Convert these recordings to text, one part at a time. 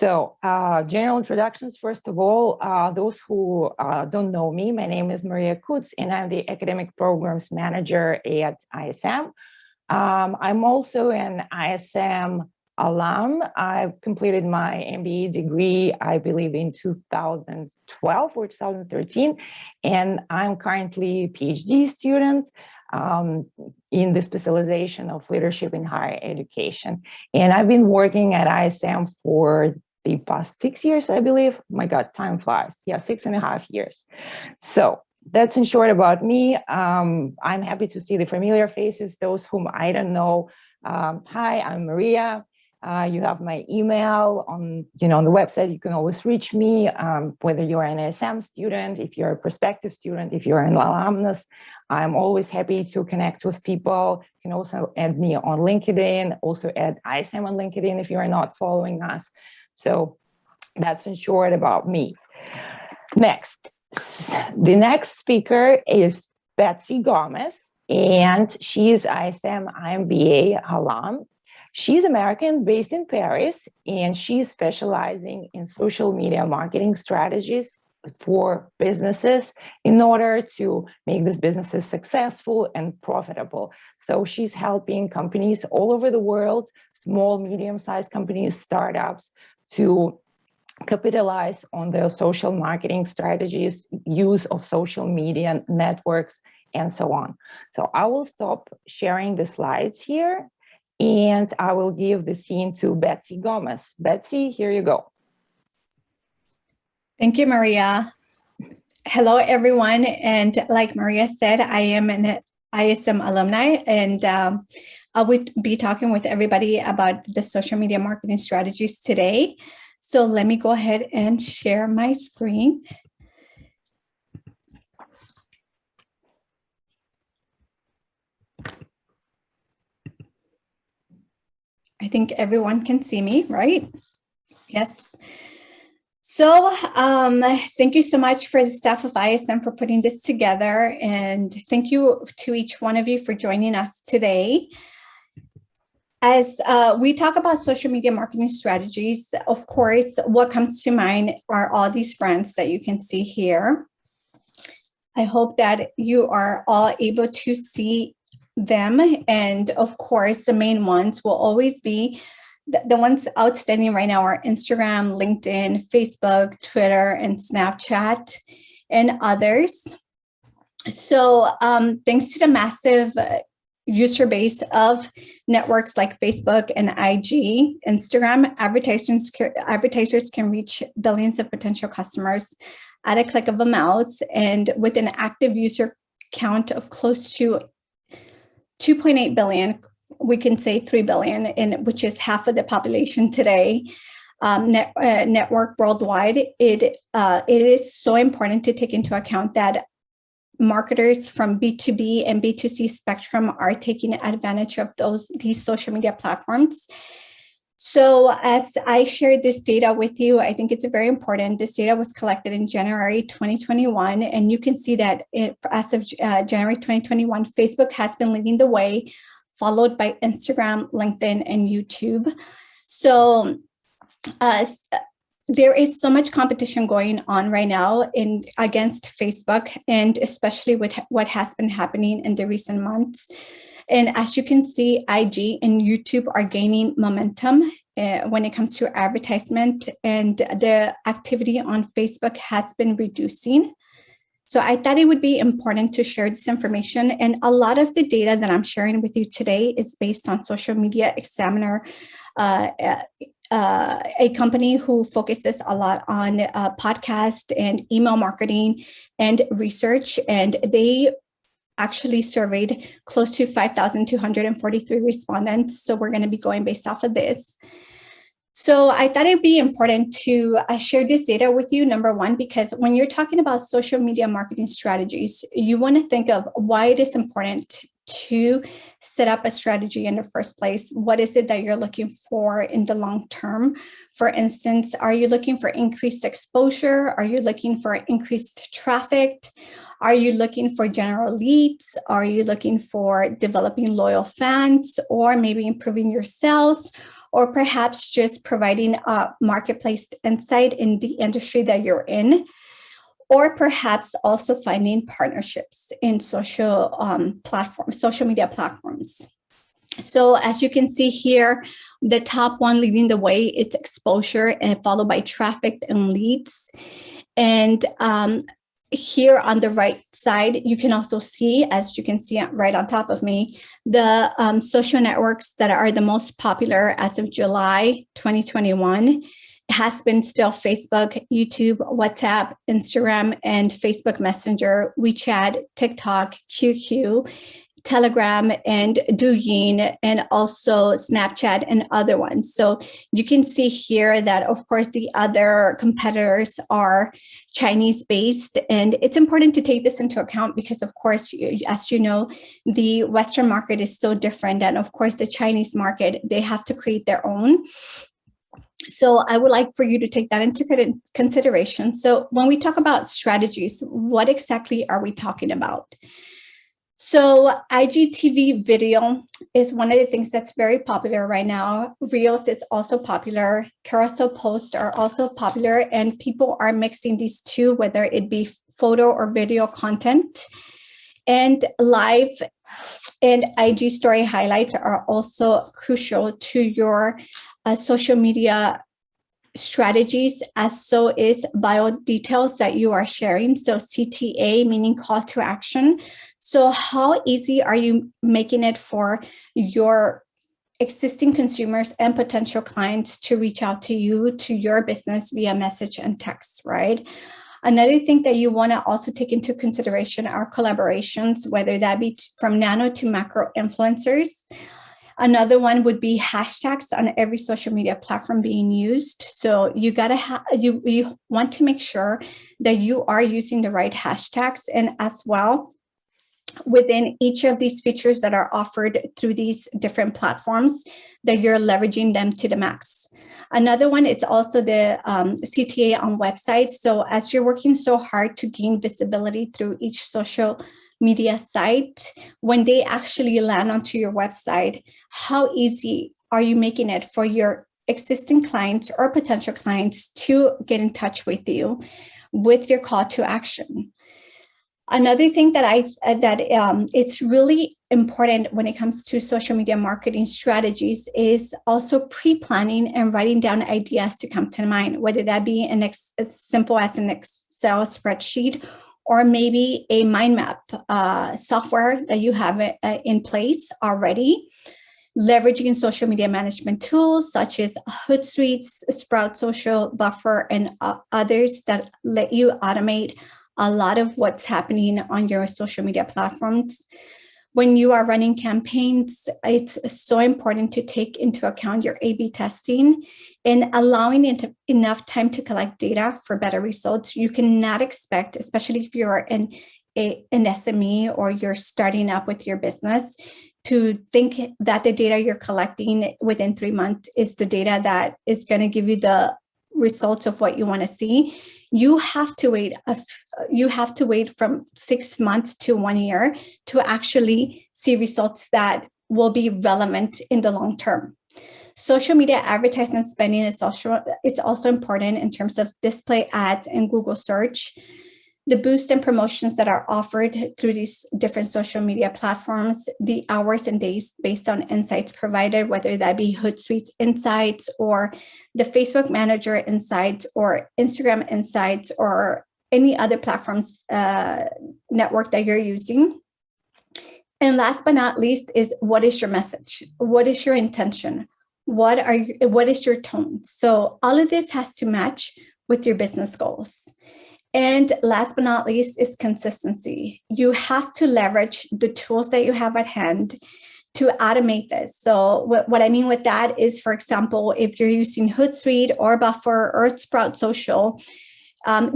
General introductions. First of all, those who don't know me, my name is Maria Kutz, and I'm the Academic Programs Manager at ISM. I'm also an ISM alum. I've completed my MBA degree, I believe, in 2012 or 2013, and I'm currently a PhD student in the specialization of leadership in higher education. And I've been working at ISM for the past 6 years, I believe. My God, time flies. Yeah, 6.5 years. So that's in short about me. I'm happy to see the familiar faces, those whom I don't know. Hi, I'm Maria. You have my email on the website. You can always reach me, whether you're an ISM student, if you're a prospective student, if you're an alumnus. I'm always happy to connect with people. You can also add me on LinkedIn, also add ISM on LinkedIn if you are not following us. So that's in short about me. Next, the next speaker is Betsy Gomez, and she is ISM IMBA alum. She's American, based in Paris, and she's specializing in social media marketing strategies for businesses in order to make these businesses successful and profitable. So she's helping companies all over the world, small, medium-sized companies, startups, to capitalize on their social marketing strategies, use of social media networks, and so on. So I will stop sharing the slides here, and I will give the scene to Betsy Gomez. Betsy, here you go. Thank you, Maria. Hello, everyone. And like Maria said, I am an ISM alumni, and I would be talking with everybody about the social media marketing strategies today. So let me go ahead and share my screen. I think everyone can see me, right? Yes. So thank you so much for the staff of ISM for putting this together. And thank you to each one of you for joining us today. As we talk about social media marketing strategies, of course, what comes to mind are all these brands that you can see here. I hope that you are all able to see them. And of course, the main ones will always be the ones outstanding right now are Instagram, LinkedIn, Facebook, Twitter, and Snapchat, and others. So thanks to the massive user base of networks like Facebook and IG, Instagram, advertisers can reach billions of potential customers at a click of a mouse. And with an active user count of close to 2.8 billion, we can say 3 billion, which is half of the population today, network worldwide, it is so important to take into account that marketers from B2B and B2C spectrum are taking advantage of these social media platforms. So as I shared this data with you, I think it's very important. This data was collected in January 2021, and you can see that as of January 2021, Facebook has been leading the way, followed by Instagram, LinkedIn, and YouTube. So there is so much competition going on right now against Facebook, and especially with what has been happening in the recent months. And as you can see, IG and YouTube are gaining momentum when it comes to advertisement, and the activity on Facebook has been reducing. So I thought it would be important to share this information. And a lot of the data that I'm sharing with you today is based on Social Media Examiner, a company who focuses a lot on podcast and email marketing and research. And they actually surveyed close to 5,243 respondents. So we're going to be going based off of this. So I thought it'd be important to share this data with you, number one, because when you're talking about social media marketing strategies, you want to think of why it is important to set up a strategy in the first place. What is it that you're looking for in the long term? For instance, are you looking for increased exposure? Are you looking for increased traffic? Are you looking for general leads? Are you looking for developing loyal fans, or maybe improving your sales? or perhaps just providing a marketplace insight in the industry that you're in, or perhaps also finding partnerships in social media platforms. So as you can see here, the top one leading the way, it's exposure, and followed by traffic and leads. And here on the right side, you can also see, as you can see right on top of me, the social networks that are the most popular as of July 2021 has been still Facebook, YouTube, WhatsApp, Instagram, and Facebook Messenger, WeChat, TikTok, QQ, Telegram, and Douyin, and also Snapchat and other ones. So you can see here that, of course, the other competitors are Chinese based, and it's important to take this into account because, of course, as you know, the Western market is so different, and of course, the Chinese market, they have to create their own. So I would like for you to take that into consideration. So when we talk about strategies, what exactly are we talking about? So IGTV video is one of the things that's very popular right now. Reels is also popular. Carousel posts are also popular, and people are mixing these two, whether it be photo or video content. And live and IG story highlights are also crucial to your social media strategies, as so is bio details that you are sharing. So CTA, meaning call to action. So how easy are you making it for your existing consumers and potential clients to reach out to you, to your business via message and text, right? Another thing that you want to also take into consideration are collaborations, whether that be from nano to macro influencers. Another one would be hashtags on every social media platform being used. So you gotta you want to make sure that you are using the right hashtags, and as well within each of these features that are offered through these different platforms, that you're leveraging them to the max. Another one is also the CTA on websites. So as you're working so hard to gain visibility through each social media site, when they actually land onto your website, how easy are you making it for your existing clients or potential clients to get in touch with you with your call to action? Another thing that it's really important when it comes to social media marketing strategies is also pre-planning and writing down ideas to come to mind, whether that be as simple as an Excel spreadsheet, or maybe a mind map software that you have in place already, leveraging social media management tools such as Hootsuite, Sprout Social, Buffer, and others that let you automate a lot of what's happening on your social media platforms. When you are running campaigns, it's so important to take into account your A/B testing and allowing it enough time to collect data for better results. You cannot expect, especially if you're an SME or you're starting up with your business, to think that the data you're collecting within 3 months is the data that is going to give you the results of what you want to see. You have to wait from 6 months to 1 year to actually see results that will be relevant in the long term. Social media advertisement spending is also important in terms of display ads and Google search. The boost and promotions that are offered through these different social media platforms, the hours and days based on insights provided, whether that be Hootsuite Insights or the Facebook Manager Insights or Instagram Insights or any other platforms network that you're using. And last but not least is, what is your message? What is your intention? What is your tone? So all of this has to match with your business goals. And last but not least is consistency. You have to leverage the tools that you have at hand to automate this. So what I mean with that is, for example, if you're using Hootsuite or Buffer or Sprout Social,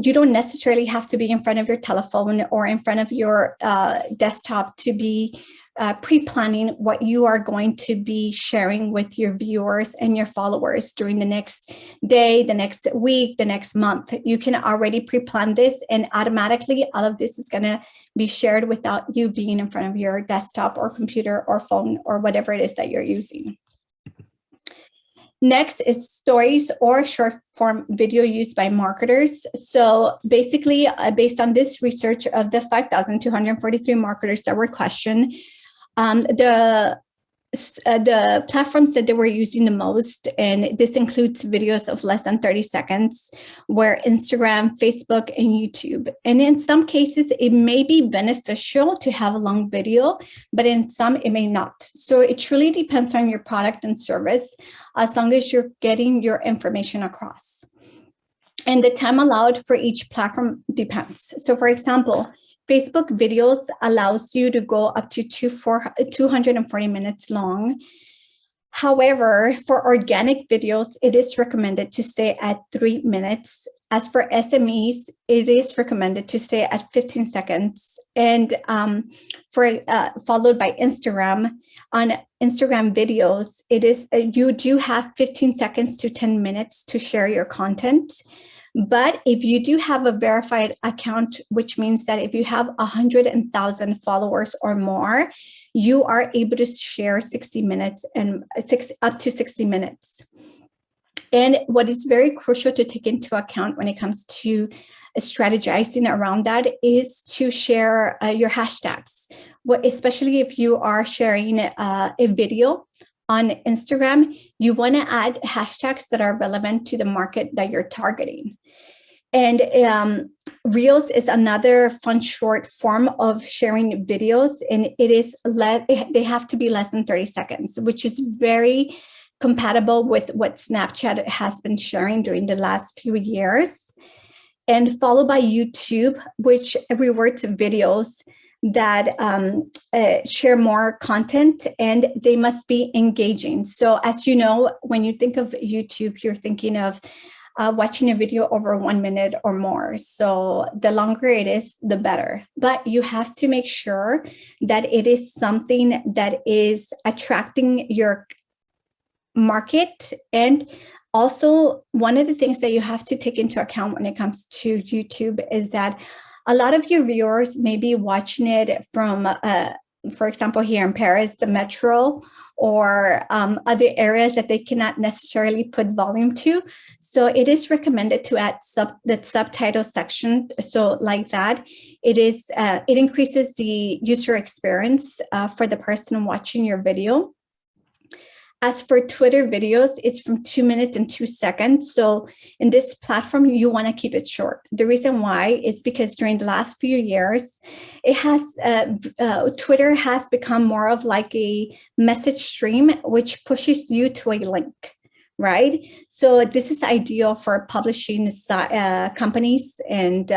you don't necessarily have to be in front of your telephone or in front of your desktop to be pre-planning what you are going to be sharing with your viewers and your followers during the next day, the next week, the next month. You can already pre-plan this, and automatically all of this is going to be shared without you being in front of your desktop or computer or phone or whatever it is that you're using. Next is stories or short form video used by marketers. So basically, based on this research of the 5,243 marketers that were questioned, the platforms that they were using the most, and this includes videos of less than 30 seconds, were Instagram, Facebook, and YouTube. And in some cases, it may be beneficial to have a long video, but in some, it may not. So it truly depends on your product and service, as long as you're getting your information across. And the time allowed for each platform depends. So for example, Facebook videos allows you to go up to 240 minutes long. However, for organic videos, it is recommended to stay at 3 minutes. As for SMEs, it is recommended to stay at 15 seconds. And followed by Instagram. On Instagram videos, it is you do have 15 seconds to 10 minutes to share your content. But if you do have a verified account, which means that if you have 100,000 followers or more, you are able to share 60 minutes and up to 60 minutes. And what is very crucial to take into account when it comes to strategizing around that is to share your hashtags, especially if you are sharing a video on Instagram. You want to add hashtags that are relevant to the market that you're targeting. And Reels is another fun short form of sharing videos, and they have to be less than 30 seconds, which is very compatible with what Snapchat has been sharing during the last few years. And followed by YouTube, which rewards videos that share more content, and they must be engaging. So as you know, when you think of YouTube, you're thinking of watching a video over 1 minute or more. So the longer it is, the better. But you have to make sure that it is something that is attracting your market. And also, one of the things that you have to take into account when it comes to YouTube is that a lot of your viewers may be watching it from, for example, here in Paris, the metro, or other areas that they cannot necessarily put volume to. So it is recommended to add the subtitle section. So like that, it increases the user experience for the person watching your video. As for Twitter videos, it's from 2 minutes and 2 seconds. So in this platform, you want to keep it short. The reason why is because during the last few years, Twitter has become more of like a message stream, which pushes you to a link, right? So this is ideal for publishing companies and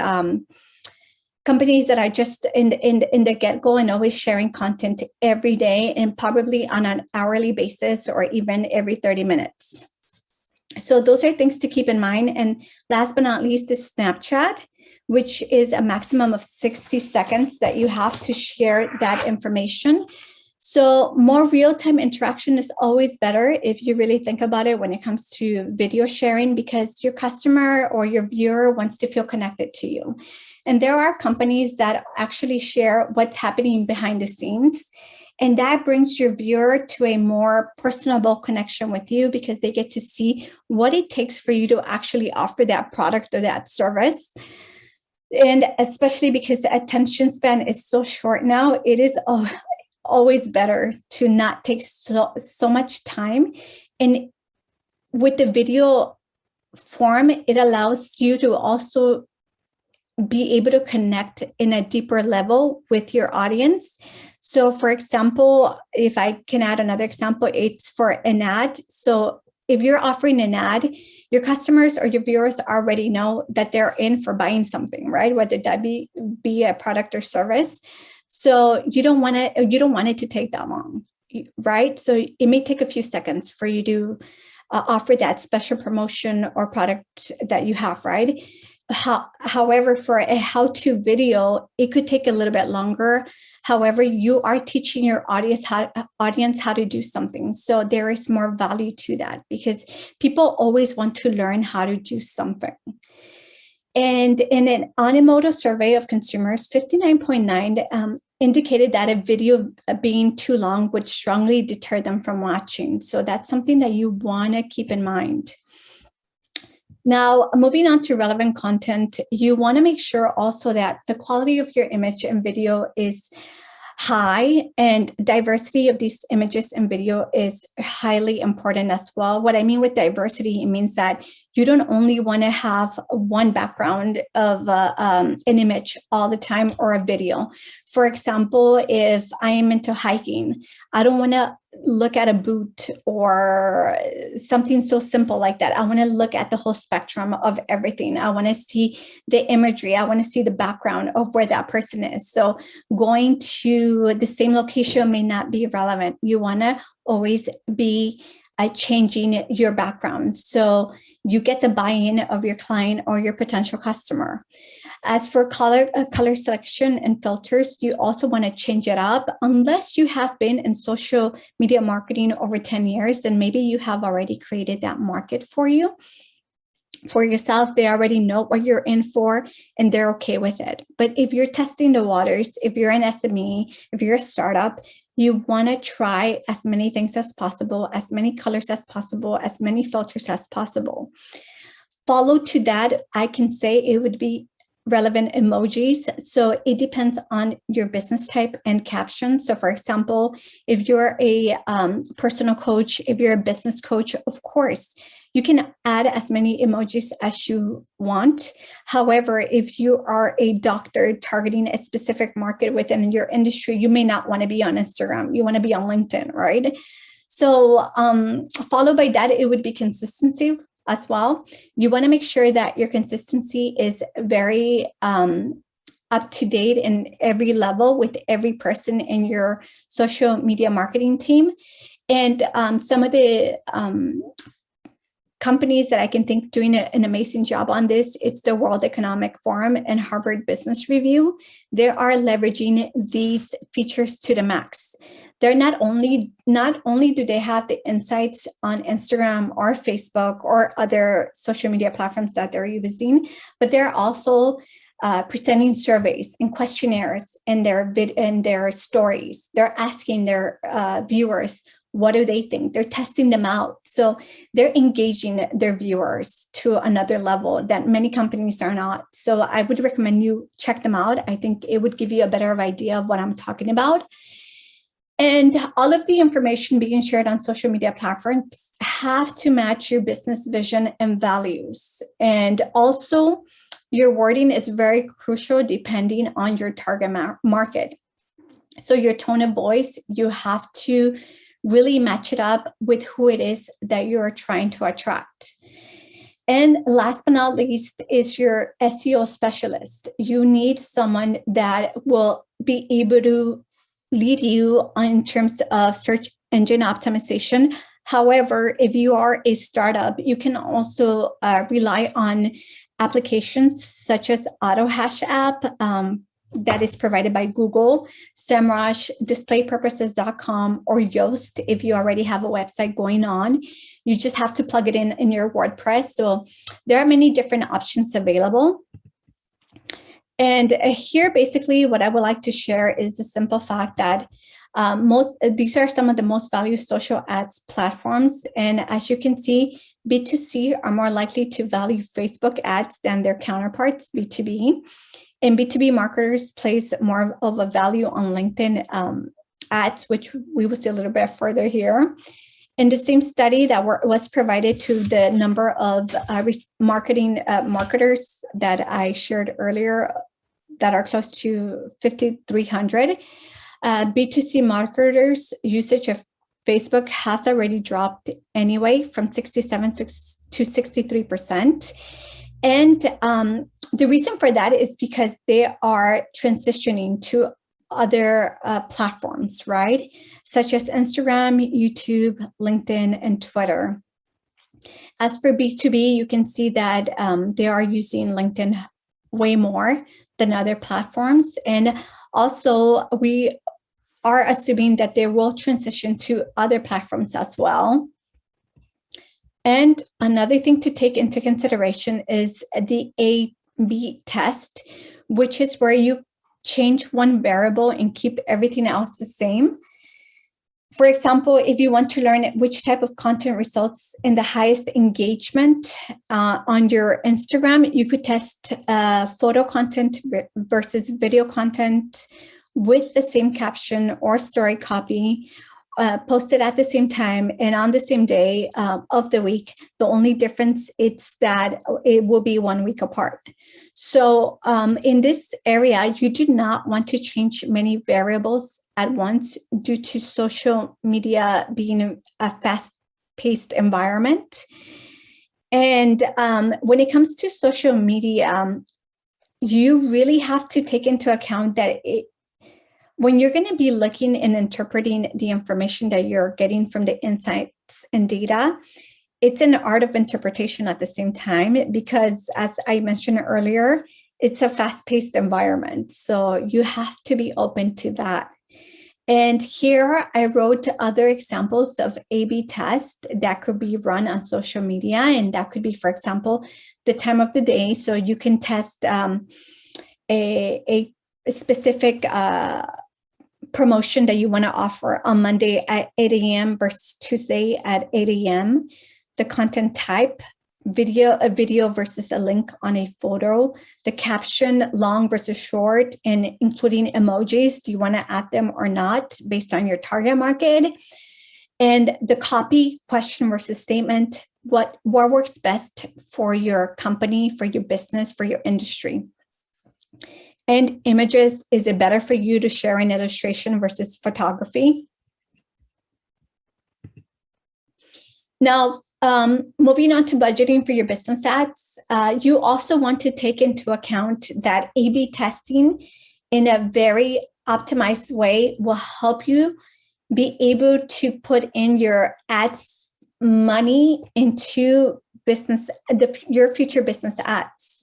companies that are just in the get-go and always sharing content every day, and probably on an hourly basis or even every 30 minutes. So those are things to keep in mind. And last but not least is Snapchat, which is a maximum of 60 seconds that you have to share that information. So more real-time interaction is always better if you really think about it when it comes to video sharing, because your customer or your viewer wants to feel connected to you. And there are companies that actually share what's happening behind the scenes. And that brings your viewer to a more personable connection with you, because they get to see what it takes for you to actually offer that product or that service. And especially because the attention span is so short now, it is always better to not take so much time. And with the video form, it allows you to also be able to connect in a deeper level with your audience. So for example, if I can add another example, it's for an ad. So if you're offering an ad, your customers or your viewers already know that they're in for buying something, right? Whether that be a product or service. So you don't want it to take that long, right? So it may take a few seconds for you to offer that special promotion or product that you have, right? However, for a how-to video, it could take a little bit longer. However, you are teaching your audience how to do something. So there is more value to that, because people always want to learn how to do something. And in an Animoto survey of consumers, 59.9 indicated that a video being too long would strongly deter them from watching. So that's something that you want to keep in mind. Now, moving on to relevant content, you want to make sure also that the quality of your image and video is high, and diversity of these images and video is highly important as well. What I mean with diversity, it means that you don't only want to have one background of an image all the time or a video. For example, if I am into hiking, I don't want to look at a boot or something so simple like that. I want to look at the whole spectrum of everything. I want to see the imagery. I want to see the background of where that person is. So going to the same location may not be relevant. You want to always be changing your background so you get the buy-in of your client or your potential customer. As for color selection and filters, you also want to change it up. Unless you have been in social media marketing over 10 years, then maybe you have already created that market for yourself. They already know what you're in for and they're okay with it. But if you're testing the waters, if you're an SME, if you're a startup, you want to try as many things as possible, as many colors as possible, as many filters as possible. Follow to that, I can say it would be relevant emojis. So it depends on your business type and caption. So for example, if you're a personal coach, if you're a business coach, of course, you can add as many emojis as you want. However, if you are a doctor targeting a specific market within your industry, you may not want to be on Instagram. You want to be on LinkedIn, right? So followed by that, it would be consistency as well. You want to make sure that your consistency is very up to date in every level with every person in your social media marketing team. And some of the companies that I can think doing an amazing job on this, it's the World Economic Forum and Harvard Business Review. They are leveraging these features to the max. They're not only do they have the insights on Instagram or Facebook or other social media platforms that they're using, but they're also presenting surveys and questionnaires in their stories. They're asking their viewers, what do they think? They're testing them out. So they're engaging their viewers to another level that many companies are not. So I would recommend you check them out. I think it would give you a better idea of what I'm talking about. And all of the information being shared on social media platforms have to match your business vision and values. And also, your wording is very crucial depending on your target market. So your tone of voice, you have to really match it up with who it is that you're trying to attract. And last but not least is your SEO specialist. You need someone that will be able to lead you in terms of search engine optimization. However, if you are a startup, you can also rely on applications such as AutoHash app that is provided by Google, SEMrush, DisplayPurposes.com, or Yoast if you already have a website going on. You just have to plug it in your WordPress. So there are many different options available. And here, basically, what I would like to share is the simple fact that these are some of the most valued social ads platforms. And as you can see, B2C are more likely to value Facebook ads than their counterparts, B2B. And B2B marketers place more of a value on LinkedIn ads, which we will see a little bit further here. In the same study that was provided to the number of marketers that I shared earlier, that are close to 5,300, B2C marketers' usage of Facebook has already dropped anyway from 67 to 63%. And the reason for that is because they are transitioning to other platforms, right? Such as Instagram, YouTube, LinkedIn, and Twitter. As for B2B, you can see that they are using LinkedIn way more than other platforms. And also, we are assuming that they will transition to other platforms as well. And another thing to take into consideration is the A/B test, which is where you change one variable and keep everything else the same. For example, if you want to learn which type of content results in the highest engagement on your Instagram, you could test photo content versus video content with the same caption or story copy, posted at the same time and on the same day of the week. The only difference is that it will be 1 week apart. So in this area, you do not want to change many variables at once due to social media being a fast-paced environment. And when it comes to social media, you really have to take into account that when you're going to be looking and interpreting the information that you're getting from the insights and data, it's an art of interpretation at the same time, because as I mentioned earlier, it's a fast-paced environment. So you have to be open to that. And here I wrote other examples of A/B tests that could be run on social media. And that could be, for example, the time of the day. So you can test a specific promotion that you want to offer on Monday at 8 a.m. versus Tuesday at 8 a.m. The content type, a video versus a link on a photo, the caption, long versus short, and including emojis. Do you want to add them or not based on your target market? And the copy, question versus statement, what works best for your company, for your business, for your industry? And images, is it better for you to share an illustration versus photography? Now, moving on to budgeting for your business ads, you also want to take into account that A/B testing in a very optimized way will help you be able to put in your ads money into your future business ads.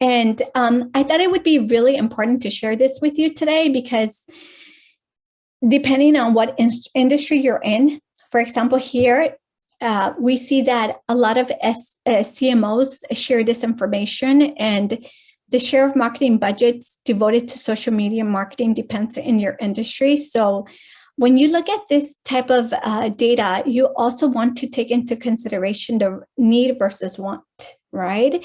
And I thought it would be really important to share this with you today, because depending on what industry you're in, for example, here, we see that a lot of CMOs share this information, and the share of marketing budgets devoted to social media marketing depends in your industry. So when you look at this type of data, you also want to take into consideration the need versus want, right?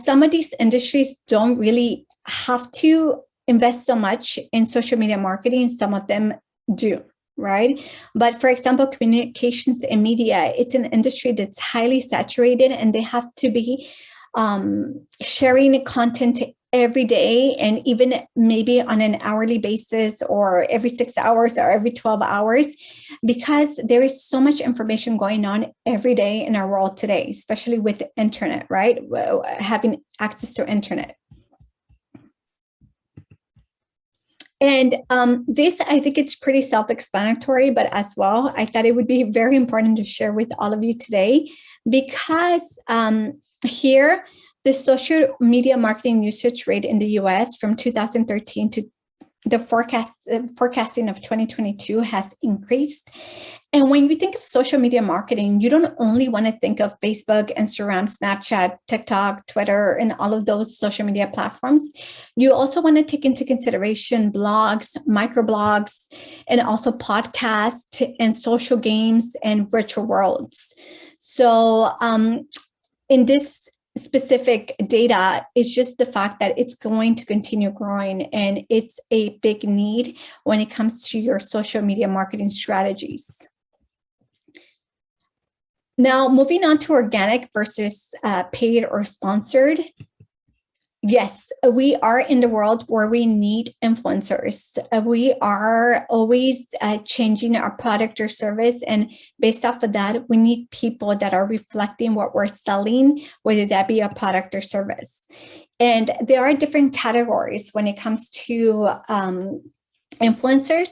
Some of these industries don't really have to invest so much in social media marketing. Some of them do, right? But for example, communications and media, it's an industry that's highly saturated, and they have to be sharing content every day, and even maybe on an hourly basis, or every 6 hours or every 12 hours, because there is so much information going on every day in our world today, especially with the internet, right? Having access to internet. And this, I think it's pretty self-explanatory, but as well, I thought it would be very important to share with all of you today, because here, the social media marketing usage rate in the US from 2013 to the forecasting of 2022 has increased. And when you think of social media marketing, you don't only want to think of Facebook, Instagram, Snapchat, TikTok, Twitter, and all of those social media platforms. You also want to take into consideration blogs, microblogs, and also podcasts and social games and virtual worlds. So in this specific data, it's just the fact that it's going to continue growing, and it's a big need when it comes to your social media marketing strategies. Now, moving on to organic versus paid or sponsored. Yes, we are in the world where we need influencers. We are always changing our product or service. And based off of that, we need people that are reflecting what we're selling, whether that be a product or service. And there are different categories when it comes to influencers.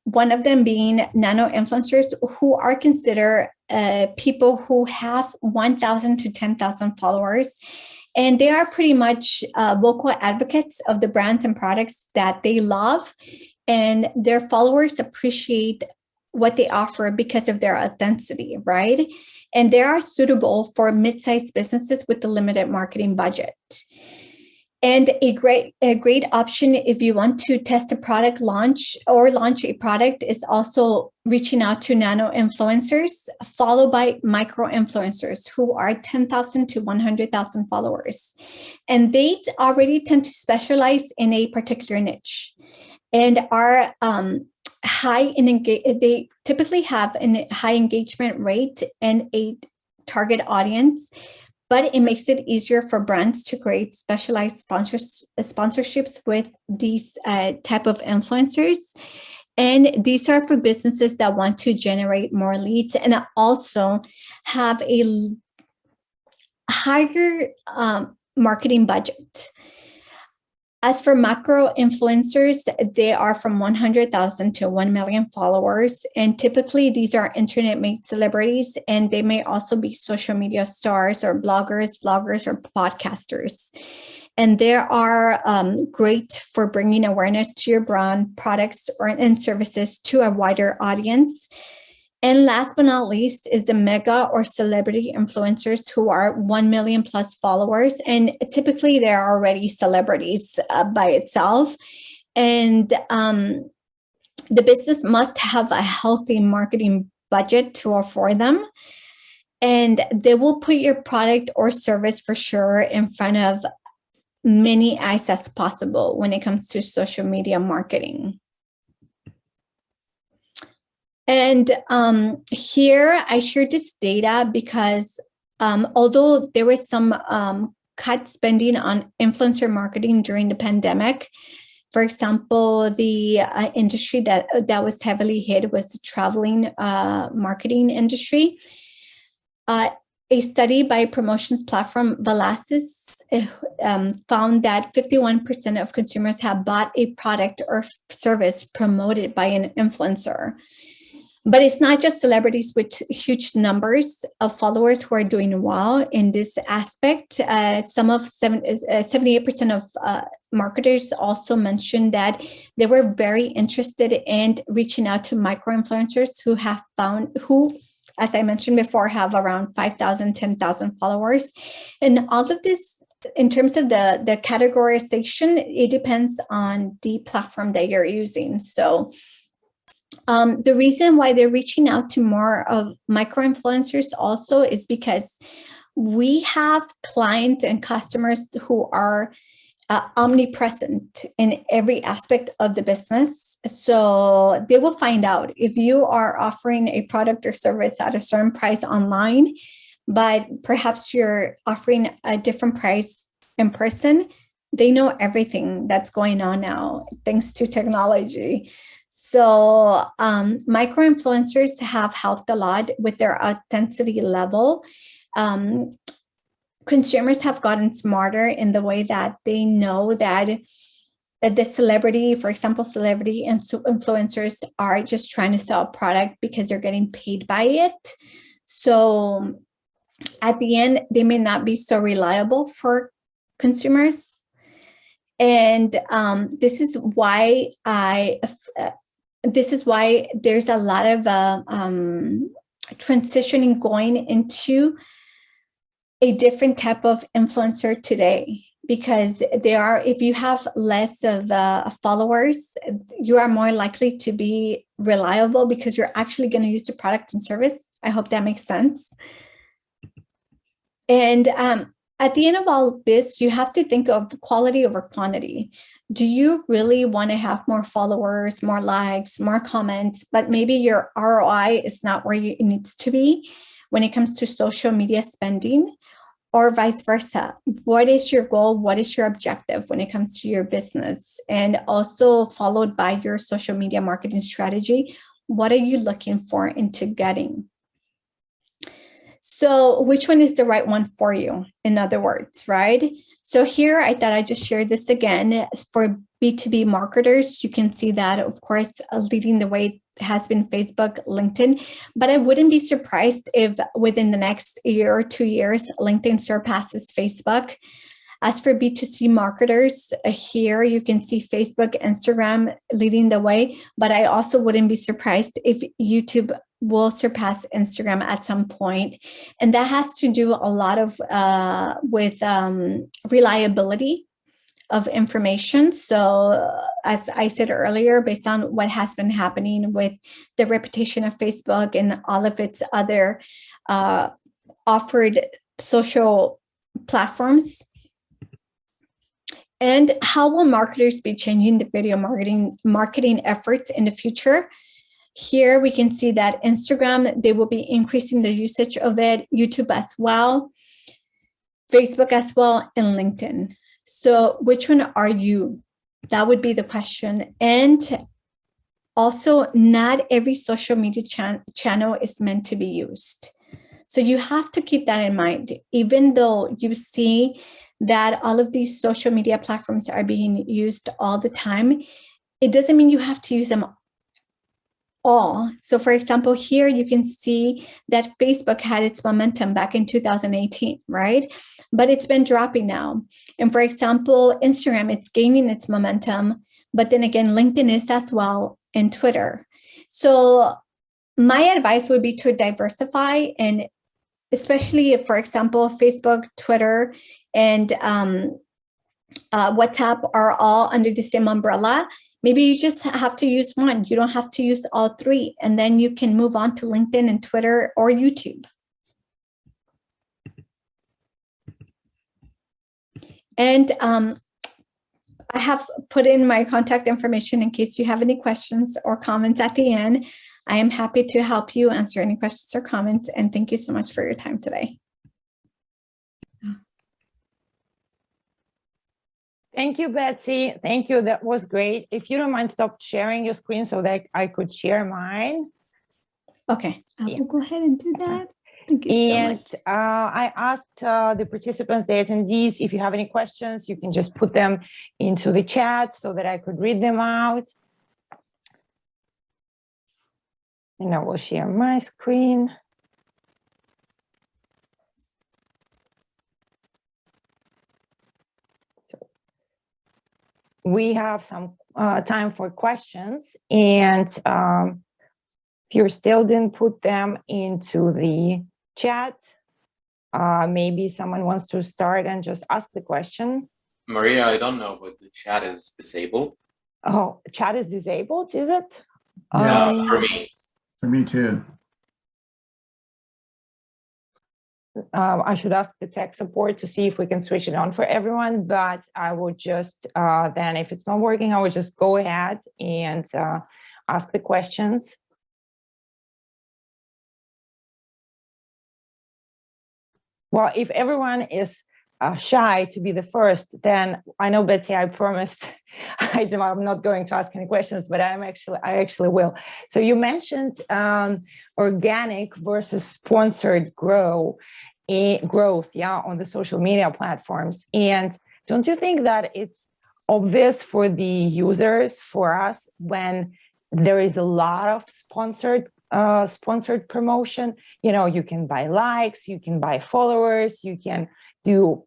One of them being nano influencers, who are considered people who have 1,000 to 10,000 followers. And they are pretty much vocal advocates of the brands and products that they love. And their followers appreciate what they offer because of their authenticity, right? and they are suitable for mid-sized businesses with a limited marketing budget. And a great option if you want to test a product launch or launch a product is also reaching out to nano influencers, followed by micro influencers who are 10,000 to 100,000 followers. And they already tend to specialize in a particular niche and are they typically have a high engagement rate and a target audience. But it makes it easier for brands to create specialized sponsorships with these type of influencers. And these are for businesses that want to generate more leads and also have a higher marketing budget. As for macro influencers, they are from 100,000 to 1 million followers. And typically these are internet-made celebrities, and they may also be social media stars or bloggers, vloggers, or podcasters. And they are great for bringing awareness to your brand, products, and services to a wider audience. And last but not least is the mega or celebrity influencers who are 1 million plus followers. And typically they're already celebrities by itself. And the business must have a healthy marketing budget to afford them. And they will put your product or service for sure in front of many eyes as possible when it comes to social media marketing. And here I shared this data because although there was some cut spending on influencer marketing during the pandemic, for example, the industry that was heavily hit was the traveling marketing industry. A study by promotions platform Velasquez found that 51% of consumers have bought a product or service promoted by an influencer. But it's not just celebrities with huge numbers of followers who are doing well in this aspect. 78% of marketers also mentioned that they were very interested in reaching out to micro-influencers who, as I mentioned before, have around 5,000, 10,000 followers. And all of this, in terms of the categorization, it depends on the platform that you're using. So the reason why they're reaching out to more of micro-influencers also is because we have clients and customers who are omnipresent in every aspect of the business. So they will find out if you are offering a product or service at a certain price online, but perhaps you're offering a different price in person. They know everything that's going on now, thanks to technology. So micro-influencers have helped a lot with their authenticity level. Consumers have gotten smarter in the way that they know that the celebrity, for example, celebrity and influencers are just trying to sell a product because they're getting paid by it. So at the end, they may not be so reliable for consumers. And this is why there's a lot of transitioning going into a different type of influencer today, because if you have less of followers, you are more likely to be reliable because you're actually going to use the product and service. I hope that makes sense. And at the end of all this, you have to think of quality over quantity. Do you really want to have more followers, more likes, more comments, but maybe your ROI is not where it needs to be when it comes to social media spending, or vice versa? What is your goal? What is your objective when it comes to your business? And also followed by your social media marketing strategy. What are you looking for into getting? So which one is the right one for you? In other words, right? So here I thought I'd just share this again. For B2B marketers, you can see that, of course, leading the way has been Facebook, LinkedIn, but I wouldn't be surprised if within the next year or 2 years, LinkedIn surpasses Facebook. As for B2C marketers, here you can see Facebook, Instagram leading the way, but I also wouldn't be surprised if YouTube will surpass Instagram at some point. And that has to do a lot of with reliability of information. So as I said earlier, based on what has been happening with the reputation of Facebook and all of its other offered social platforms. And how will marketers be changing the video marketing efforts in the future? Here we can see that Instagram, they will be increasing the usage of it, YouTube as well, Facebook as well, and LinkedIn. So which one are you? That would be the question. And also, not every social media channel is meant to be used. So you have to keep that in mind. Even though you see that all of these social media platforms are being used all the time, it doesn't mean you have to use them all. So for example, here you can see that Facebook had its momentum back in 2018, right? But it's been dropping now. And for example, Instagram, it's gaining its momentum, but then again, LinkedIn is as well, and Twitter. So my advice would be to diversify, and especially if, for example, Facebook, Twitter, and WhatsApp are all under the same umbrella. Maybe you just have to use one. You don't have to use all three. And then you can move on to LinkedIn and Twitter or YouTube. And I have put in my contact information in case you have any questions or comments at the end. I am happy to help you answer any questions or comments. And thank you so much for your time today. Thank you, Betsy. Thank you. That was great. If you don't mind, stop sharing your screen so that I could share mine. Okay, I will go ahead and do that. Thank you so much. I asked the participants, the attendees, if you have any questions, you can just put them into the chat so that I could read them out. And I will share my screen. We have some time for questions, and if you still didn't put them into the chat, maybe someone wants to start and just ask the question. Maria, I don't know, but the chat is disabled. Oh, chat is disabled, is it? Yes. For me. For me too. I should ask the tech support to see if we can switch it on for everyone, but I would just, then if it's not working, I would just go ahead and ask the questions. Well, if everyone is shy to be the first, then I know, Betsy, I promised I'm not going to ask any questions, but I actually will. So you mentioned organic versus sponsored growth, yeah, on the social media platforms. And don't you think that it's obvious for the users, for us, when there is a lot of sponsored promotion? You know, you can buy likes, you can buy followers, you can do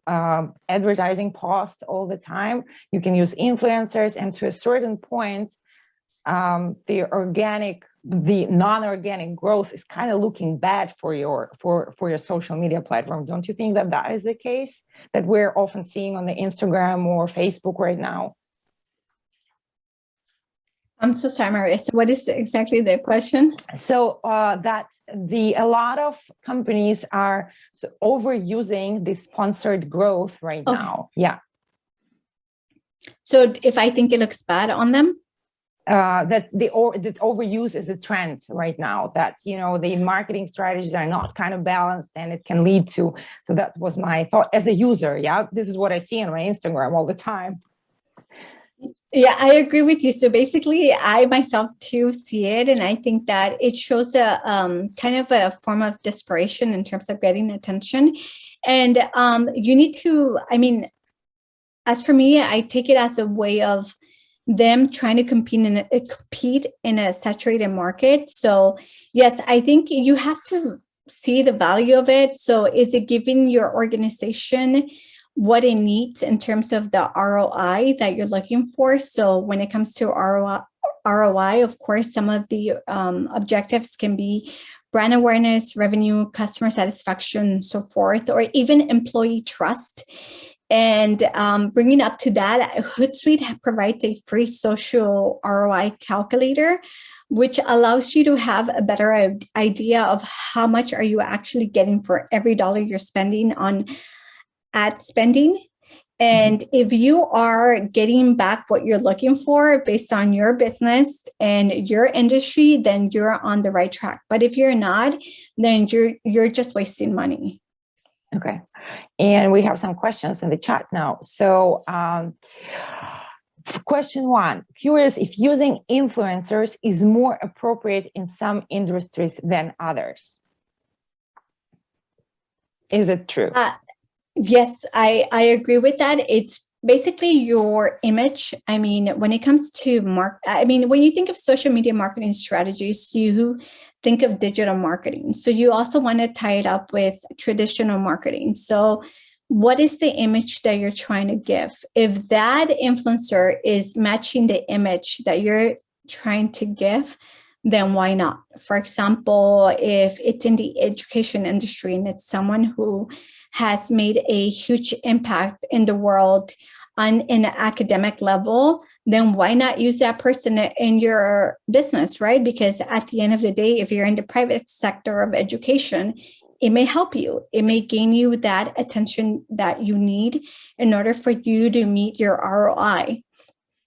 advertising posts all the time, you can use influencers, and to a certain point, the non-organic growth is kind of looking bad for your social media platform. Don't you think that that is the case that we're often seeing on the Instagram or Facebook right now? I'm so sorry, Maria. So what is exactly the question? So that a lot of companies are overusing the sponsored growth right now. Yeah. So if I think it looks bad on them? That overuse is a trend right now, that, you know, the marketing strategies are not kind of balanced, and it can lead to, so that was my thought as a user. Yeah, this is what I see on my Instagram all the time. Yeah, I agree with you. So basically, I myself too see it, and I think that it shows a kind of a form of desperation in terms of getting attention. And you need to, I mean, as for me, I take it as a way of them trying to compete in a saturated market. So yes, I think you have to see the value of it. So is it giving your organization what it needs in terms of the ROI that you're looking for? So when it comes to ROI, of course, some of the objectives can be brand awareness, revenue, customer satisfaction, so forth, or even employee trust. And bringing up to that, Hootsuite provides a free social ROI calculator, which allows you to have a better idea of how much are you actually getting for every dollar you're spending on ad spending. And if you are getting back what you're looking for based on your business and your industry, then you're on the right track. But if you're not, then you're just wasting money. Okay. And we have some questions in the chat now. So question one, curious if using influencers is more appropriate in some industries than others. Is it true? Yes, I agree with that. It's basically your image. I mean, when it comes to when you think of social media marketing strategies, you think of digital marketing. So you also want to tie it up with traditional marketing. So what is the image that you're trying to give? If that influencer is matching the image that you're trying to give, then why not? For example, if it's in the education industry and it's someone who has made a huge impact in the world on an academic level, then why not use that person in your business, right? Because at the end of the day, if you're in the private sector of education, it may help you. It may gain you that attention that you need in order for you to meet your ROI.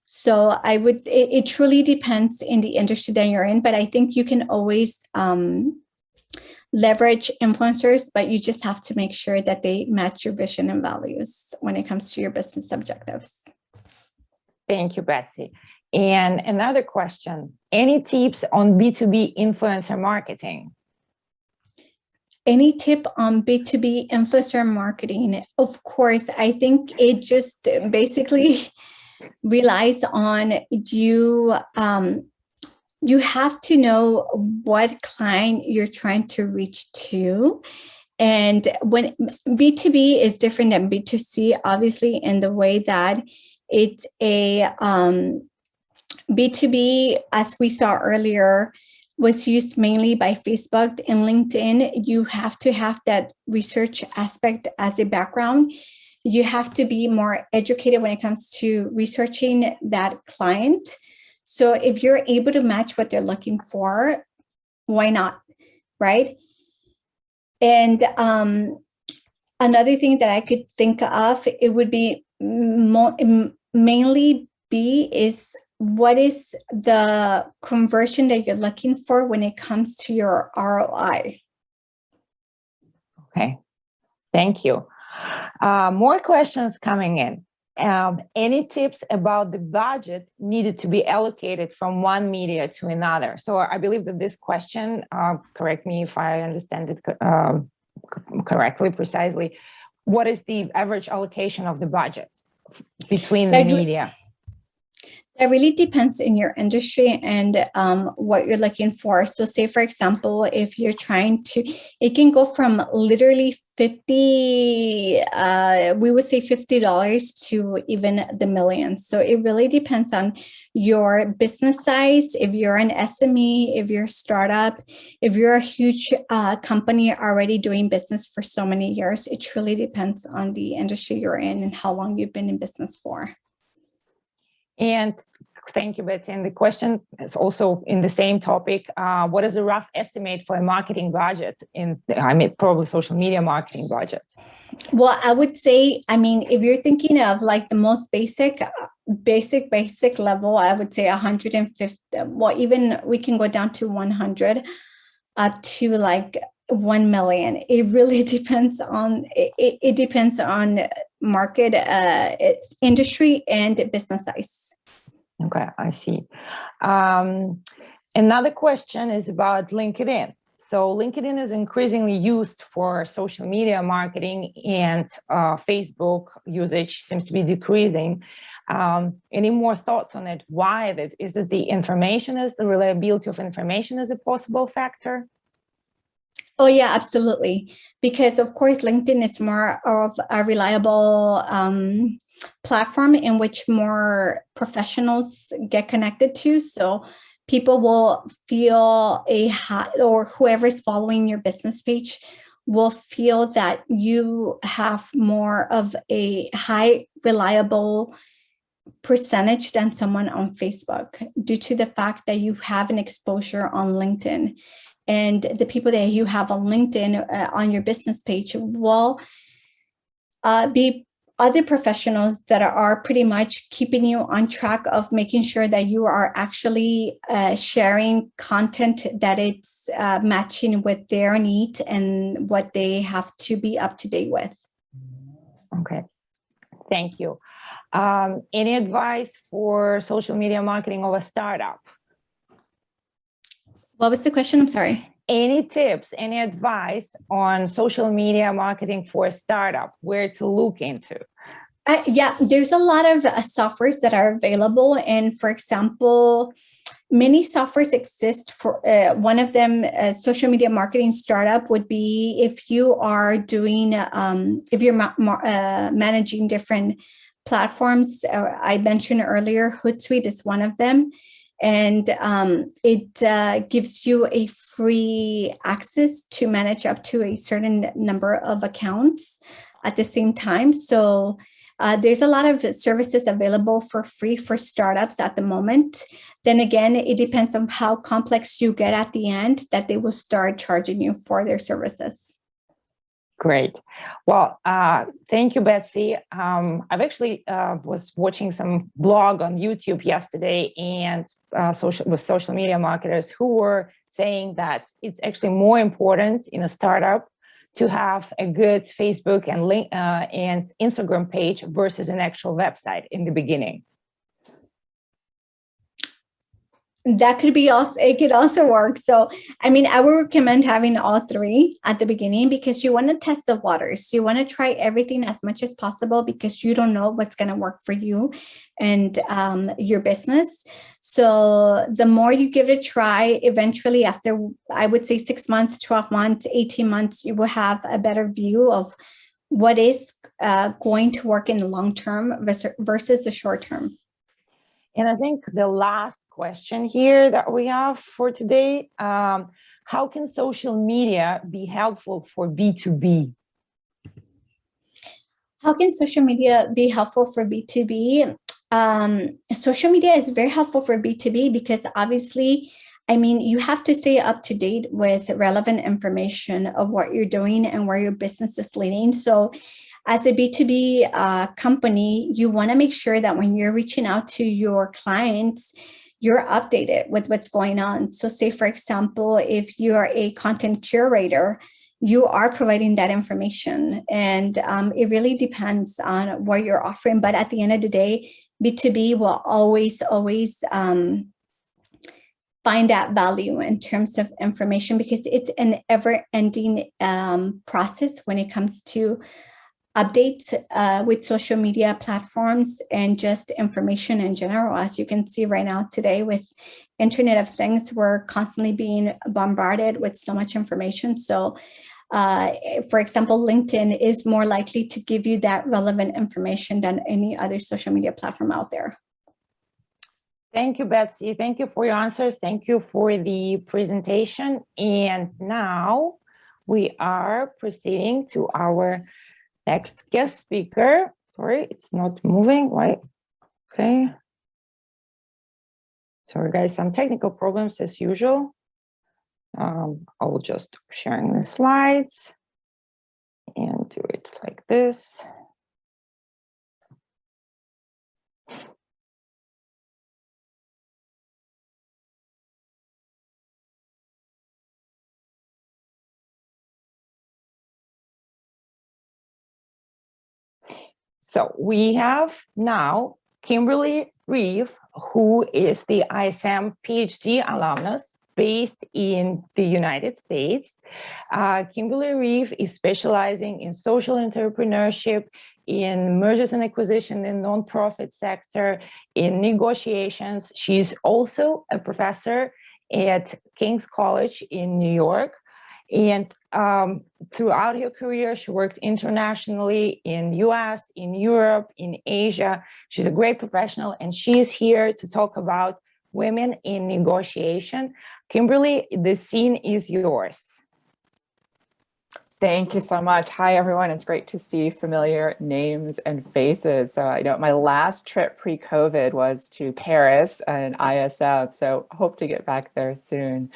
So it truly depends in the industry that you're in, but I think you can always leverage influencers, but you just have to make sure that they match your vision and values when it comes to your business objectives. Thank you, Betsy. And another question, any tips on B2B influencer marketing? Any tip on B2B influencer marketing? Of course, I think it just basically relies on you. You have to know what client you're trying to reach to. And when B2B is different than B2C, obviously, in the way that it's a B2B, as we saw earlier, was used mainly by Facebook and LinkedIn. You have to have that research aspect as a background. You have to be more educated when it comes to researching that client. So if you're able to match what they're looking for, why not, right? And another thing that I could think of, it would be mainly is what is the conversion that you're looking for when it comes to your ROI? Okay, thank you. More questions coming in. Any tips about the budget needed to be allocated from one media to another? So I believe that this question, correct me if I understand it correctly, precisely, what is the average allocation of the budget between the media? It really depends in your industry and what you're looking for. So say, for example, if you're trying to, it can go from literally we would say $50 to even the millions. So it really depends on your business size. If you're an SME, if you're a startup, if you're a huge company already doing business for so many years, it truly depends on the industry you're in and how long you've been in business for. And thank you, Betsy. And the question is also in the same topic. What is a rough estimate for a marketing budget probably social media marketing budget? Well, I would say, if you're thinking of like the most basic level, I would say 150. Well, even we can go down to 100 up to like 1 million. It really depends on, it depends on market, industry and business size. Okay, I see. Another question is about LinkedIn. So LinkedIn is increasingly used for social media marketing, and Facebook usage seems to be decreasing. Any more thoughts on it? Why that? Is it the information, is the reliability of information is a possible factor? Oh, yeah, absolutely. Because of course, LinkedIn is more of a reliable platform in which more professionals get connected to. So people will feel or whoever's following your business page will feel that you have more of a high reliable percentage than someone on Facebook, due to the fact that you have an exposure on LinkedIn. And the people that you have on LinkedIn on your business page will be other professionals that are pretty much keeping you on track of making sure that you are actually sharing content that it's matching with their needs and what they have to be up to date with. Okay, thank you. Any advice for social media marketing of a startup? What was the question? I'm sorry. Any tips, any advice on social media marketing for a startup, where to look into? Yeah, there's a lot of softwares that are available. And for example, many softwares exist for one of them, social media marketing startup would be if you are doing, if you're managing different platforms. I mentioned earlier, Hootsuite is one of them. And it gives you a free access to manage up to a certain number of accounts at the same time. So there's a lot of services available for free for startups at the moment. Then again, it depends on how complex you get at the end that they will start charging you for their services. Great. Well, thank you, Betsy. I've actually was watching some blog on YouTube yesterday and social media marketers who were saying that it's actually more important in a startup to have a good Facebook and Instagram page versus an actual website in the beginning. That could be also, it could also work. So, I mean, I would recommend having all three at the beginning because you want to test the waters. You want to try everything as much as possible because you don't know what's going to work for you and your business. So the more you give it a try, eventually after, I would say 6 months, 12 months, 18 months, you will have a better view of what is going to work in the long term versus the short term. And I think the last question here that we have for today, how can social media be helpful for B2B? How can social media be helpful for B2B? Social media is very helpful for B2B because obviously, I mean, you have to stay up to date with relevant information of what you're doing and where your business is leading. So as a B2B company, you want to make sure that when you're reaching out to your clients, you're updated with what's going on. So say, for example, if you're a content curator, you are providing that information. And it really depends on what you're offering. But at the end of the day, B2B will always find that value in terms of information because it's an ever-ending process when it comes to updates with social media platforms and just information in general. As you can see right now today with Internet of Things, we're constantly being bombarded with so much information. So for example, LinkedIn is more likely to give you that relevant information than any other social media platform out there. Thank you, Betsy. Thank you for your answers. Thank you for the presentation. And now we are proceeding to our next guest speaker. Sorry, it's not moving. Why? Okay. Sorry, guys, some technical problems as usual. I'll just sharing the slides and do it like this. So we have now Kimberly Reeve, who is the ISM PhD alumnus based in the United States. Kimberly Reeve is specializing in social entrepreneurship, in mergers and acquisition in nonprofit sector, in negotiations. She's also a professor at King's College in New York. And throughout her career, she worked internationally in US, in Europe, in Asia. She's a great professional, and she is here to talk about women in negotiation. Kimberly, the scene is yours. Thank you so much. Hi, everyone. It's great to see familiar names and faces. So I know my last trip pre-COVID was to Paris and ISM, so hope to get back there soon.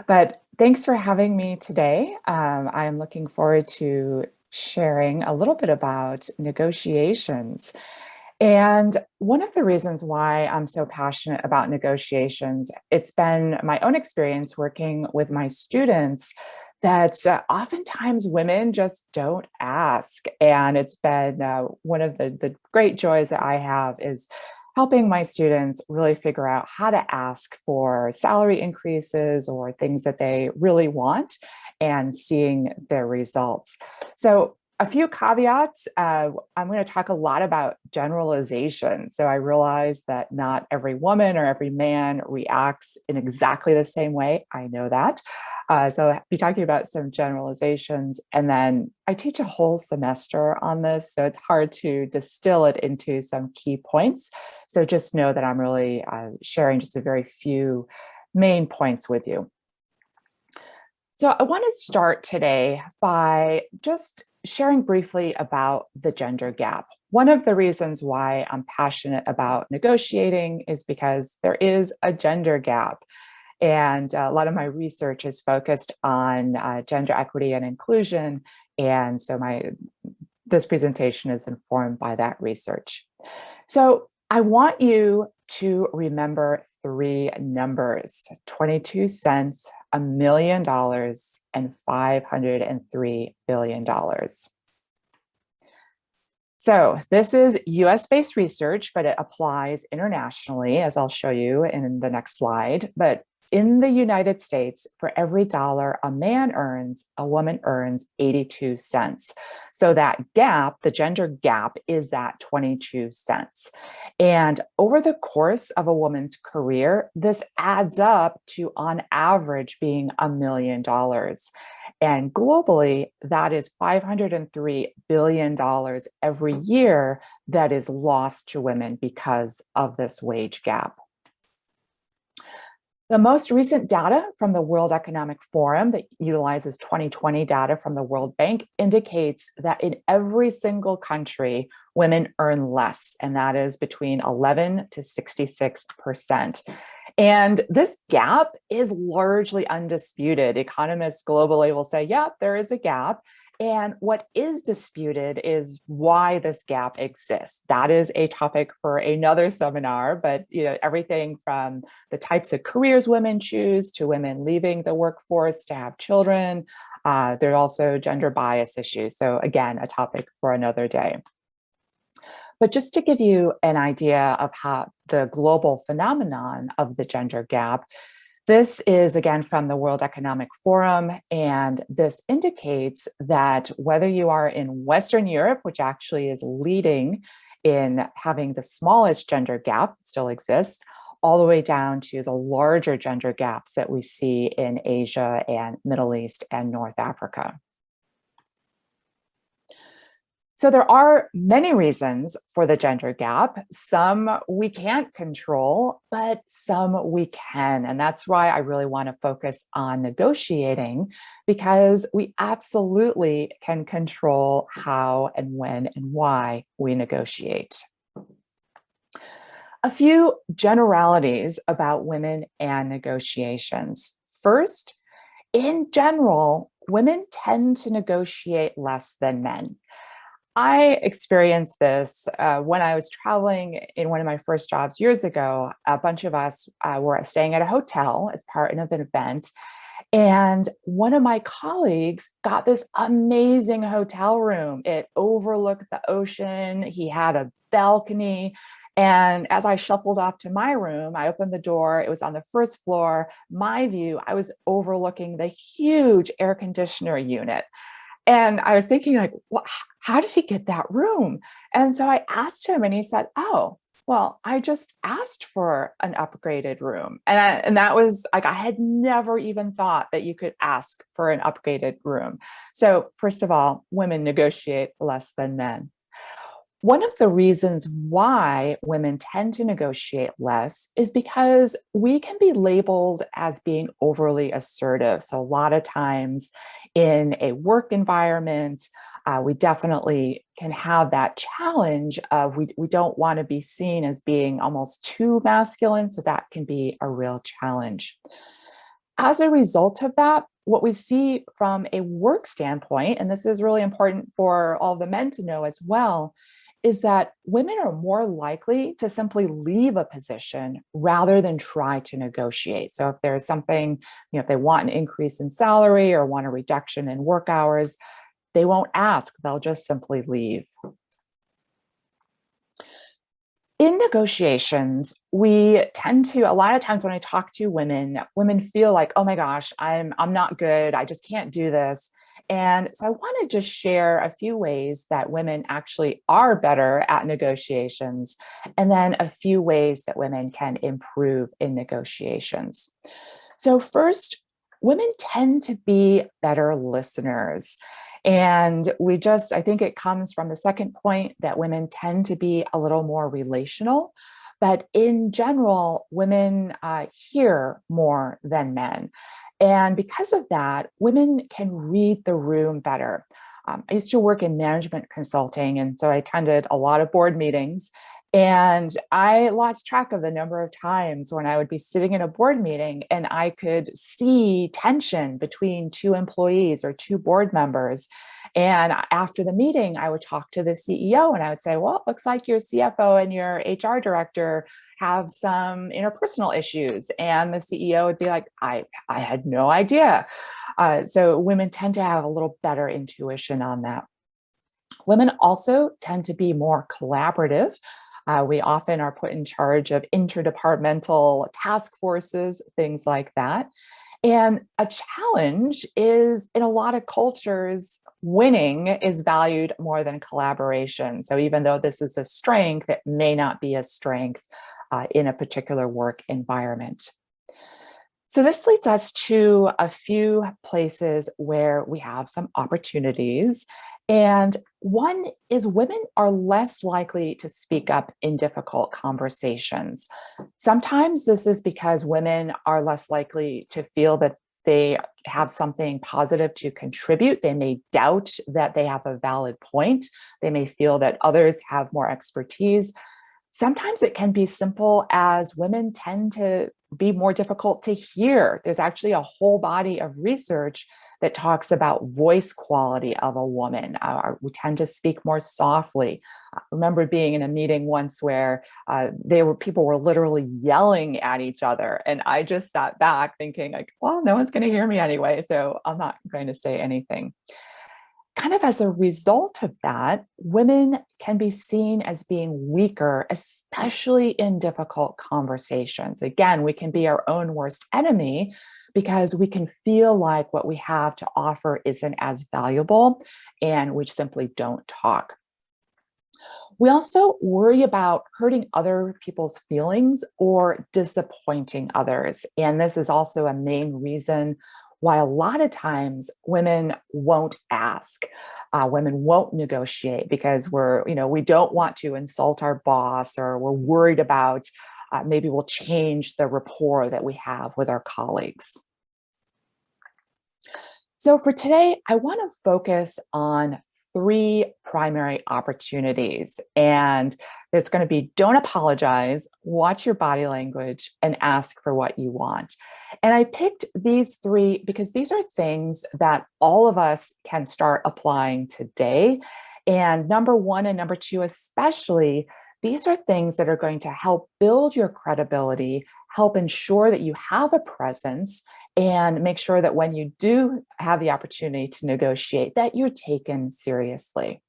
But thanks for having me today. I'm looking forward to sharing a little bit about negotiations. And one of the reasons why I'm so passionate about negotiations, it's been my own experience working with my students that oftentimes women just don't ask. And it's been one of the great joys that I have is helping my students really figure out how to ask for salary increases or things that they really want and seeing their results. So a few caveats. I'm going to talk a lot about generalization. So I realize that not every woman or every man reacts in exactly the same way. I know that. So I'll be talking about some generalizations. And then I teach a whole semester on this, so it's hard to distill it into some key points. So just know that I'm really sharing just a very few main points with you. So I want to start today by just sharing briefly about the gender gap. One of the reasons why I'm passionate about negotiating is because there is a gender gap. And a lot of my research is focused on gender equity and inclusion. And so this presentation is informed by that research. So I want you to remember three numbers: 22 cents, $1 million, and $503 billion. So this is US-based research, but it applies internationally, as I'll show you in the next slide. But in the United States, for every dollar a man earns, a woman earns 82 cents. So that gap, the gender gap, is that 22 cents. And over the course of a woman's career, this adds up to, on average, being $1 million. And globally, that is $503 billion every year that is lost to women because of this wage gap. The most recent data from the World Economic Forum that utilizes 2020 data from the World Bank indicates that in every single country, women earn less, and that is between 11 to 66%. And this gap is largely undisputed. Economists globally will say, yeah, there is a gap. And what is disputed is why this gap exists. That is a topic for another seminar, but everything from the types of careers women choose to women leaving the workforce to have children. There are also gender bias issues. So again, a topic for another day. But just to give you an idea of how the global phenomenon of the gender gap, this is again from the World Economic Forum, and this indicates that whether you are in Western Europe, which actually is leading in having the smallest gender gap, still exists, all the way down to the larger gender gaps that we see in Asia and Middle East and North Africa. So there are many reasons for the gender gap. Some we can't control, but some we can. And that's why I really want to focus on negotiating, because we absolutely can control how and when and why we negotiate. A few generalities about women and negotiations. First, in general, women tend to negotiate less than men. I experienced this when I was traveling in one of my first jobs years ago. A bunch of us were staying at a hotel as part of an event. And one of my colleagues got this amazing hotel room. It overlooked the ocean. He had a balcony. And as I shuffled off to my room, I opened the door. It was on the first floor. My view, I was overlooking the huge air conditioner unit. And I was thinking, like, how did he get that room? And so I asked him, and he said, oh, well, I just asked for an upgraded room. And that was like, I had never even thought that you could ask for an upgraded room. So first of all, women negotiate less than men. One of the reasons why women tend to negotiate less is because we can be labeled as being overly assertive. So a lot of times in a work environment, we definitely can have that challenge of we don't want to be seen as being almost too masculine. So that can be a real challenge. As a result of that, what we see from a work standpoint, and this is really important for all the men to know as well, is that women are more likely to simply leave a position rather than try to negotiate. So if there's something, if they want an increase in salary or want a reduction in work hours, they won't ask, they'll just simply leave. In negotiations, we tend to, a lot of times when I talk to women feel like, oh my gosh, I'm not good, I just can't do this. And so I want to just share a few ways that women actually are better at negotiations, and then a few ways that women can improve in negotiations. So first, women tend to be better listeners. And I think it comes from the second point that women tend to be a little more relational. But in general, women hear more than men. And because of that, women can read the room better. I used to work in management consulting, and so I attended a lot of board meetings. And I lost track of the number of times when I would be sitting in a board meeting and I could see tension between two employees or two board members. And after the meeting, I would talk to the CEO and I would say, well, it looks like your CFO and your HR director have some interpersonal issues. And the CEO would be like, I had no idea. So women tend to have a little better intuition on that. Women also tend to be more collaborative. We often are put in charge of interdepartmental task forces, things like that. And a challenge is, in a lot of cultures, winning is valued more than collaboration. So even though this is a strength, it may not be a strength in a particular work environment. So this leads us to a few places where we have some opportunities. And one is women are less likely to speak up in difficult conversations. Sometimes this is because women are less likely to feel that they have something positive to contribute. They may doubt that they have a valid point. They may feel that others have more expertise. Sometimes it can be simple as women tend to be more difficult to hear. There's actually a whole body of research that talks about voice quality of a woman. We tend to speak more softly. I remember being in a meeting once where people were literally yelling at each other. And I just sat back thinking like, well, no one's going to hear me anyway, so I'm not going to say anything. Kind of as a result of that, women can be seen as being weaker, especially in difficult conversations. Again, we can be our own worst enemy because we can feel like what we have to offer isn't as valuable and we simply don't talk. We also worry about hurting other people's feelings or disappointing others. And this is also a main reason why a lot of times women won't ask, women won't negotiate because we don't want to insult our boss, or we're worried about maybe we'll change the rapport that we have with our colleagues. So for today, I want to focus on 3 primary opportunities. And there's going to be don't apologize, watch your body language, and ask for what you want. And I picked these 3 because these are things that all of us can start applying today. And number 1 and number 2 especially, these are things that are going to help build your credibility, help ensure that you have a presence, and make sure that when you do have the opportunity to negotiate, that you're taken seriously.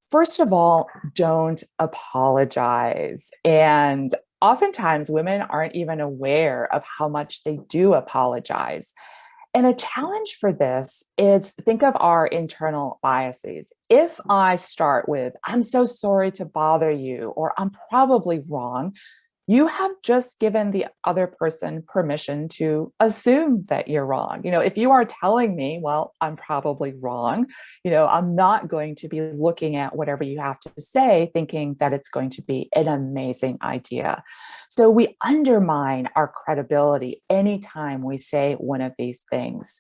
First of all, don't apologize. And oftentimes women aren't even aware of how much they do apologize. And a challenge for this is think of our internal biases. If I start with, I'm so sorry to bother you, or I'm probably wrong, you have just given the other person permission to assume that you're wrong. If you are telling me, well, I'm probably wrong, I'm not going to be looking at whatever you have to say, thinking that it's going to be an amazing idea. So we undermine our credibility anytime we say one of these things.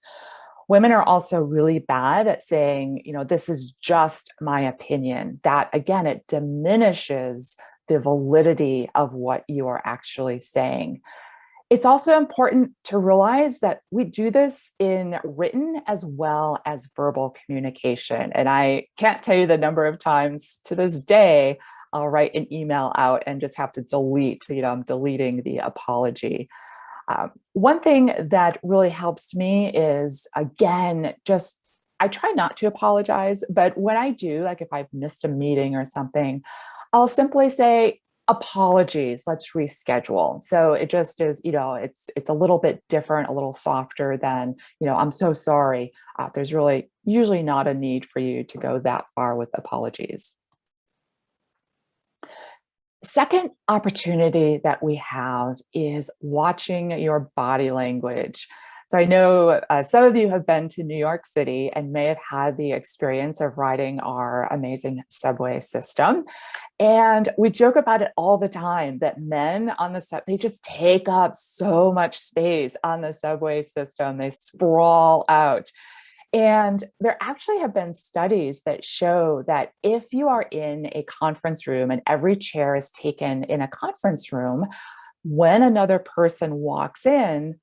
Women are also really bad at saying, this is just my opinion. That, again, it diminishes the validity of what you are actually saying. It's also important to realize that we do this in written as well as verbal communication. And I can't tell you the number of times to this day, I'll write an email out and just have to delete, I'm deleting the apology. One thing that really helps me is, again, I try not to apologize, but when I do, like if I've missed a meeting or something, I'll simply say, apologies, let's reschedule. So it just is, it's a little bit different, a little softer than, I'm so sorry. There's really usually not a need for you to go that far with apologies. Second opportunity that we have is watching your body language. So I know some of you have been to New York City and may have had the experience of riding our amazing subway system. And we joke about it all the time that men on the subway, they just take up so much space on the subway system. They sprawl out. And there actually have been studies that show that if you are in a conference room and every chair is taken in a conference room, when another person walks in,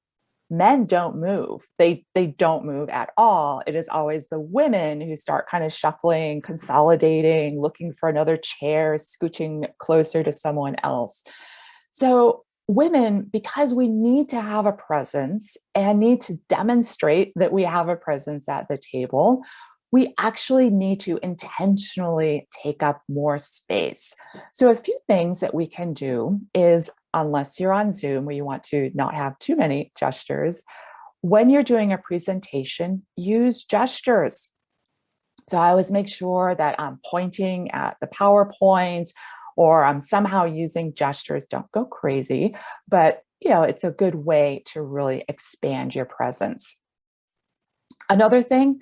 men don't move. They don't move at all. It is always the women who start kind of shuffling, consolidating, looking for another chair, scooching closer to someone else. So women, because we need to have a presence and need to demonstrate that we have a presence at the table, we actually need to intentionally take up more space. So a few things that we can do is, unless you're on Zoom where you want to not have too many gestures, when you're doing a presentation, use gestures. So I always make sure that I'm pointing at the PowerPoint or I'm somehow using gestures. Don't go crazy, but it's a good way to really expand your presence. Another thing,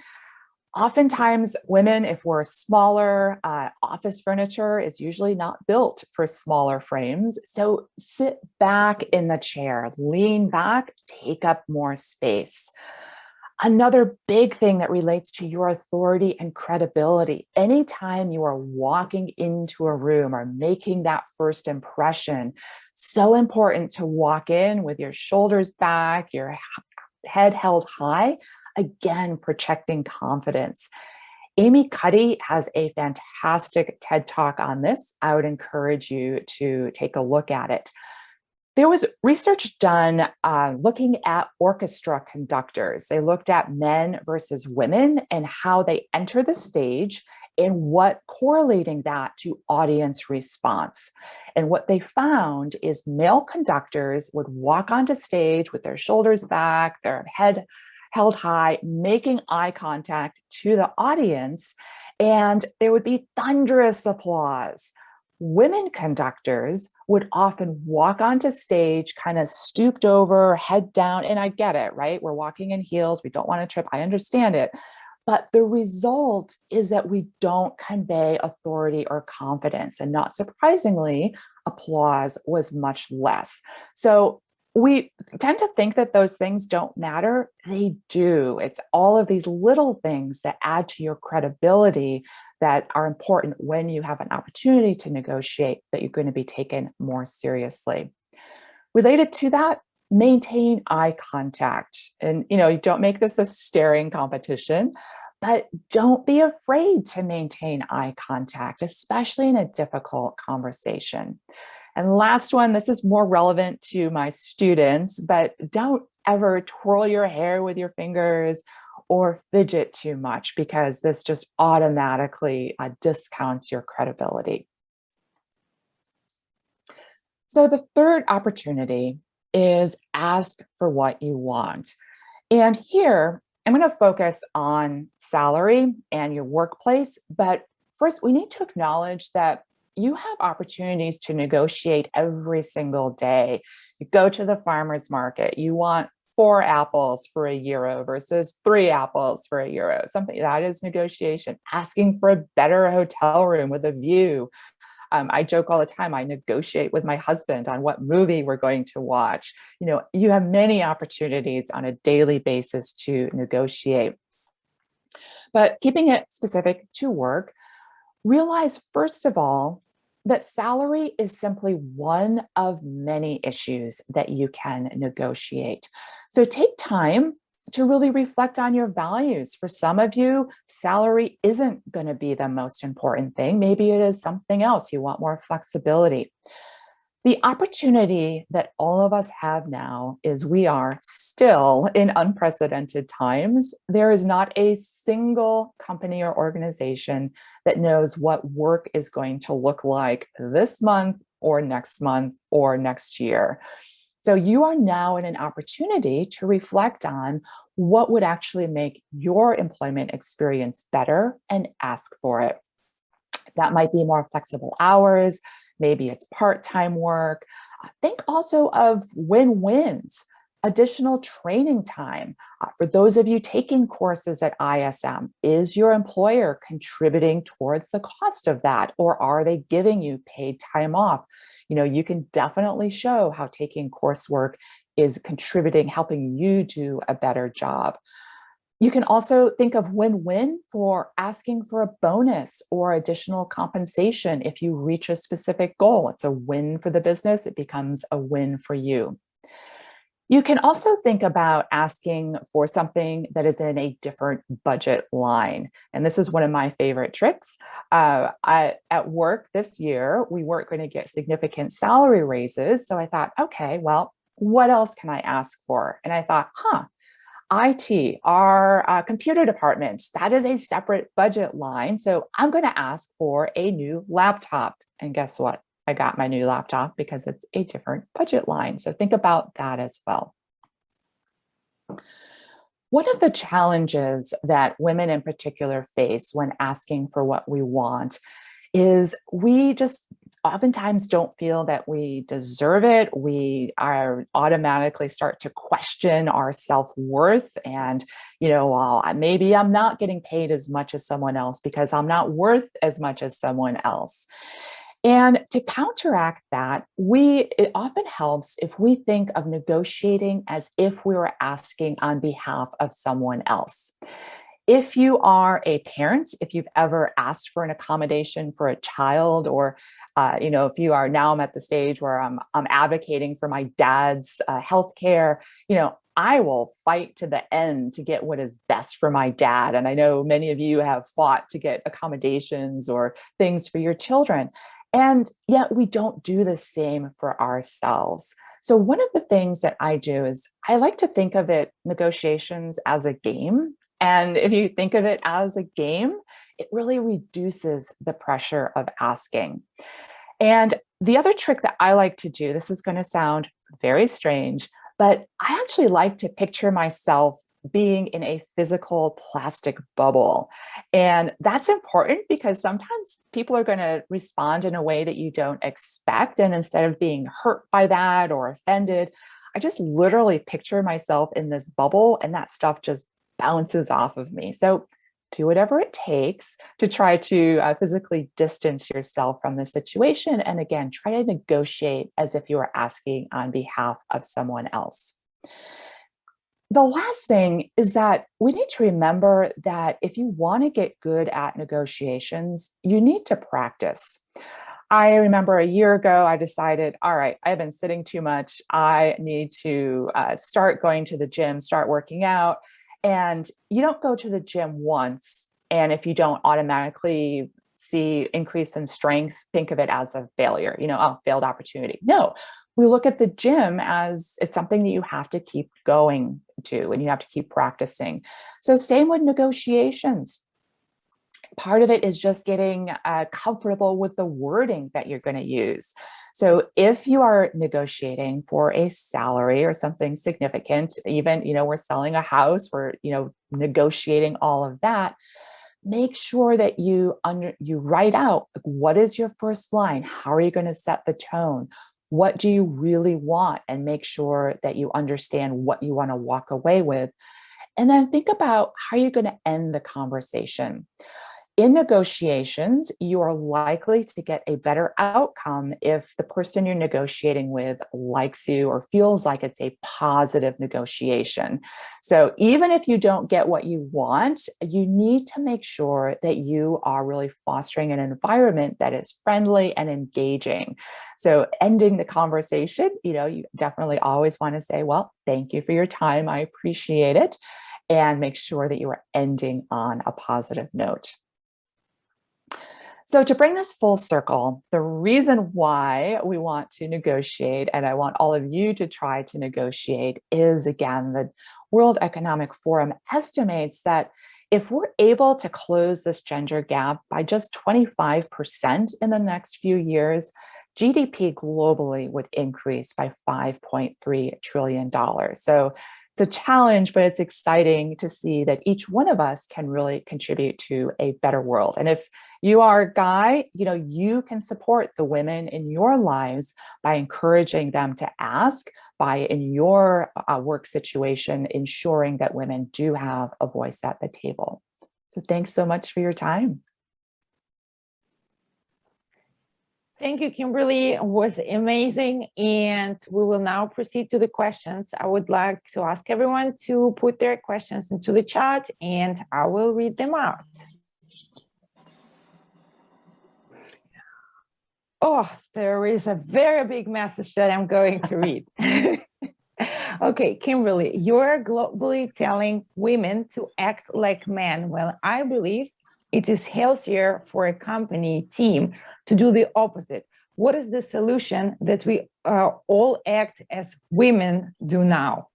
oftentimes women, if we're smaller, office furniture is usually not built for smaller frames. So sit back in the chair, lean back, take up more space. Another big thing that relates to your authority and credibility, anytime you are walking into a room or making that first impression, so important to walk in with your shoulders back, your head held high, again, projecting confidence. Amy Cuddy has a fantastic TED Talk on this. I would encourage you to take a look at it. There was research done looking at orchestra conductors. They looked at men versus women and how they enter the stage and what correlating that to audience response. And what they found is male conductors would walk onto stage with their shoulders back, their head held high, making eye contact to the audience, and there would be thunderous applause. Women conductors would often walk onto stage, kind of stooped over, head down, and I get it, right? We're walking in heels, we don't want to trip, I understand it. But the result is that we don't convey authority or confidence, and not surprisingly, applause was much less. So we tend to think that those things don't matter. They do. It's all of these little things that add to your credibility that are important when you have an opportunity to negotiate that you're going to be taken more seriously. Related to that, maintain eye contact. And, you don't make this a staring competition, but don't be afraid to maintain eye contact, especially in a difficult conversation. And last one, this is more relevant to my students, but don't ever twirl your hair with your fingers or fidget too much, because this just automatically discounts your credibility. So the third opportunity is ask for what you want. And here, I'm going to focus on salary and your workplace. But first, we need to acknowledge that you have opportunities to negotiate every single day. You go to the farmer's market, you want 4 apples for €1 versus 3 apples for €1. Something that is negotiation. Asking for a better hotel room with a view. I joke all the time, I negotiate with my husband on what movie we're going to watch. You have many opportunities on a daily basis to negotiate. But keeping it specific to work, realize, first of all, that salary is simply one of many issues that you can negotiate. So take time to really reflect on your values. For some of you, salary isn't going to be the most important thing. Maybe it is something else. You want more flexibility. The opportunity that all of us have now is we are still in unprecedented times. There is not a single company or organization that knows what work is going to look like this month or next year. So you are now in an opportunity to reflect on what would actually make your employment experience better and ask for it. That might be more flexible hours. Maybe it's part-time work. Think also of win-wins, additional training time. For those of you taking courses at ISM, is your employer contributing towards the cost of that? Or are they giving you paid time off? You can definitely show how taking coursework is contributing, helping you do a better job. You can also think of win-win for asking for a bonus or additional compensation if you reach a specific goal. It's a win for the business. It becomes a win for you. You can also think about asking for something that is in a different budget line. And this is one of my favorite tricks. At work this year, we weren't going to get significant salary raises. So I thought, okay, well, what else can I ask for? And I thought, IT, our computer department, that is a separate budget line. So I'm going to ask for a new laptop. And guess what? I got my new laptop because it's a different budget line. So think about that as well. One of the challenges that women in particular face when asking for what we want is we just oftentimes don't feel that we deserve it. We are automatically start to question our self-worth and, well, maybe I'm not getting paid as much as someone else because I'm not worth as much as someone else. And to counteract that, it often helps if we think of negotiating as if we were asking on behalf of someone else. If you are a parent, if you've ever asked for an accommodation for a child, or if you are now, I'm at the stage where I'm advocating for my dad's healthcare, I will fight to the end to get what is best for my dad. And I know many of you have fought to get accommodations or things for your children. And yet we don't do the same for ourselves. So one of the things that I do is I like to think of negotiations as a game. And if you think of it as a game, it really reduces the pressure of asking. And the other trick that I like to do, this is going to sound very strange, but I actually like to picture myself being in a physical plastic bubble. And that's important because sometimes people are going to respond in a way that you don't expect. And instead of being hurt by that or offended, I just literally picture myself in this bubble and that stuff just bounces off of me. So do whatever it takes to try to physically distance yourself from the situation. And again, try to negotiate as if you were asking on behalf of someone else. The last thing is that we need to remember that if you want to get good at negotiations, you need to practice. I remember a year ago, I decided, all right, I've been sitting too much. I need to start going to the gym, start working out. And you don't go to the gym once. And if you don't automatically see increase in strength, think of it as a failure, failed opportunity. No, we look at the gym as it's something that you have to keep going to and you have to keep practicing. So same with negotiations. Part of it is just getting comfortable with the wording that you're going to use. So if you are negotiating for a salary or something significant, even, we're selling a house, we're, negotiating all of that, make sure that you write out, like, what is your first line? How are you going to set the tone? What do you really want? And make sure that you understand what you want to walk away with. And then think about how you're going to end the conversation. In negotiations, you are likely to get a better outcome if the person you're negotiating with likes you or feels like it's a positive negotiation. So even if you don't get what you want, you need to make sure that you are really fostering an environment that is friendly and engaging. So ending the conversation, you definitely always want to say, well, thank you for your time. I appreciate it. And make sure that you are ending on a positive note. So to bring this full circle, the reason why we want to negotiate, and I want all of you to try to negotiate, is, again, the World Economic Forum estimates that if we're able to close this gender gap by just 25% in the next few years, GDP globally would increase by $5.3 trillion. So it's a challenge, but it's exciting to see that each one of us can really contribute to a better world. And if you are a guy, you can support the women in your lives by encouraging them to ask, by in your work situation, ensuring that women do have a voice at the table. So thanks so much for your time. Thank you, Kimberly. It was amazing. And we will now proceed to the questions. I would like to ask everyone to put their questions into the chat and I will read them out. Oh, there is a very big message that I'm going to read. Okay, Kimberly, you're globally telling women to act like men. Well, I believe it is healthier for a company team to do the opposite. What is the solution that we all act as women do now?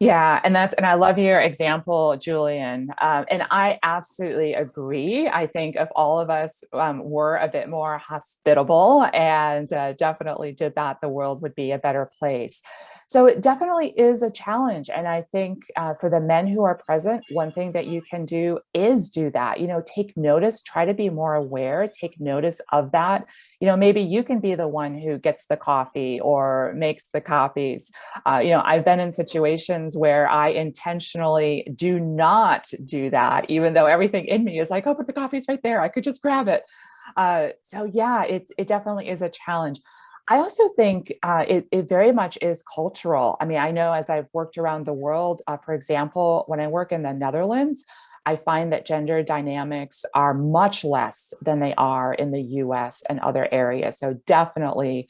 Yeah, and I love your example, Julian. And I absolutely agree. I think if all of us were a bit more hospitable and definitely did that, the world would be a better place. So it definitely is a challenge. And I think for the men who are present, one thing that you can do is do that, take notice, try to be more aware, take notice of that. Maybe you can be the one who gets the coffee or makes the copies. I've been in situations where I intentionally do not do that, even though everything in me is like, oh, but the coffee's right there, I could just grab it. So yeah, it definitely is a challenge. I also think it very much is cultural. I mean, I know as I've worked around the world, for example, when I work in the Netherlands, I find that gender dynamics are much less than they are in the US and other areas. So definitely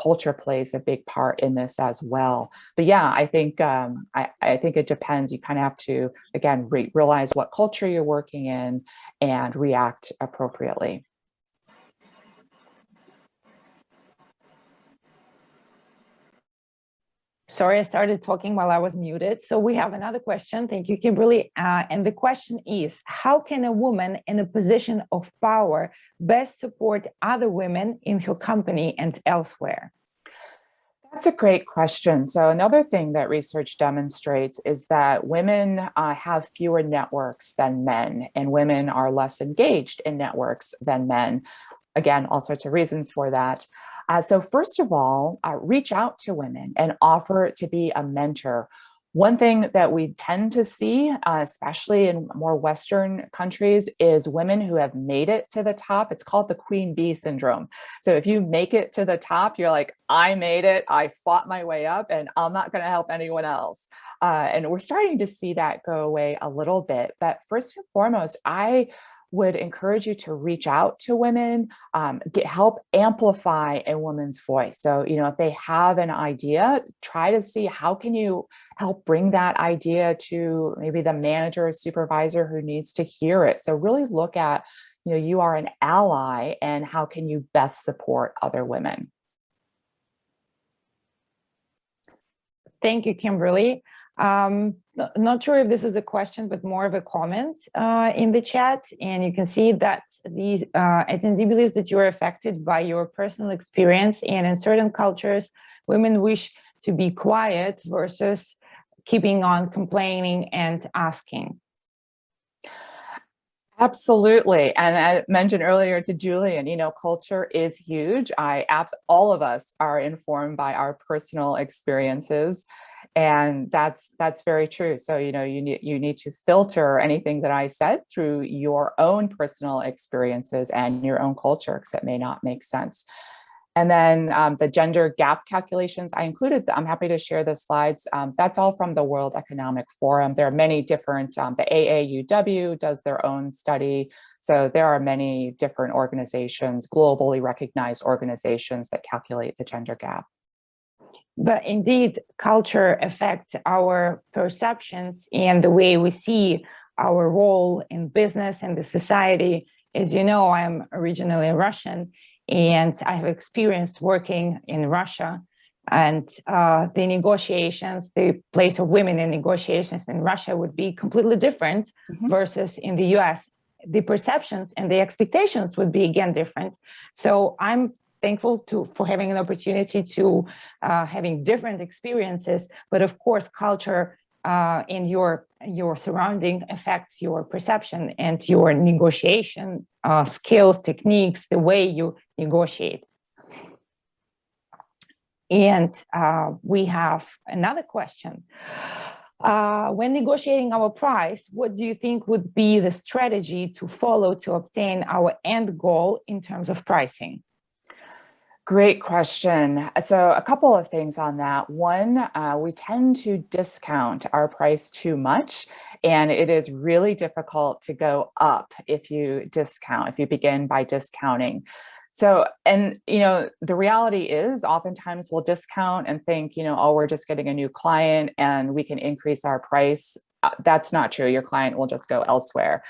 culture plays a big part in this as well. But yeah, I think it depends. You kind of have to, again, realize what culture you're working in and react appropriately. Sorry, I started talking while I was muted. So we have another question. Thank you, Kimberly. And the question is, how can a woman in a position of power best support other women in her company and elsewhere? That's a great question. So another thing that research demonstrates is that women have fewer networks than men, and women are less engaged in networks than men. Again, all sorts of reasons for that. So first of all, reach out to women and offer to be a mentor. One thing that we tend to see, especially in more Western countries, is women who have made it to the top. It's called the queen bee syndrome. So if you make it to the top, you're like, I made it, I fought my way up, and I'm not going to help anyone else. And we're starting to see that go away a little bit. But first and foremost, I would encourage you to reach out to women, help amplify a woman's voice. So, if they have an idea, try to see how can you help bring that idea to maybe the manager or supervisor who needs to hear it. So really look at, you are an ally and how can you best support other women? Thank you, Kimberly. Not sure if this is a question, but more of a comment in the chat. And you can see that the attendee believes that you are affected by your personal experience. And in certain cultures, women wish to be quiet versus keeping on complaining and asking. Absolutely. And I mentioned earlier to Julian, culture is huge. All of us are informed by our personal experiences. And that's very true. So, you need to filter anything that I said through your own personal experiences and your own culture, because it may not make sense. And then the gender gap calculations, I included, I'm happy to share the slides. That's all from the World Economic Forum. There are many different, the AAUW does their own study. So there are many different organizations, globally recognized organizations that calculate the gender gap. But indeed, culture affects our perceptions and the way we see our role in business and the society. As you know, I'm originally Russian, and I have experienced working in Russia, and the negotiations, the place of women in negotiations in Russia would be completely different versus in the US. The perceptions and the expectations would be again different. So I'm thankful for having an opportunity to having different experiences, but of course, culture in your surrounding affects your perception and your negotiation skills, techniques, the way you negotiate. And we have another question. When negotiating our price, what do you think would be the strategy to follow to obtain our end goal in terms of pricing? Great question. So a couple of things on that. One, we tend to discount our price too much, and it is really difficult to go up if you discount, if you begin by discounting. So, and, the reality is oftentimes we'll discount and think, oh, we're just getting a new client and we can increase our price. That's not true. Your client will just go elsewhere.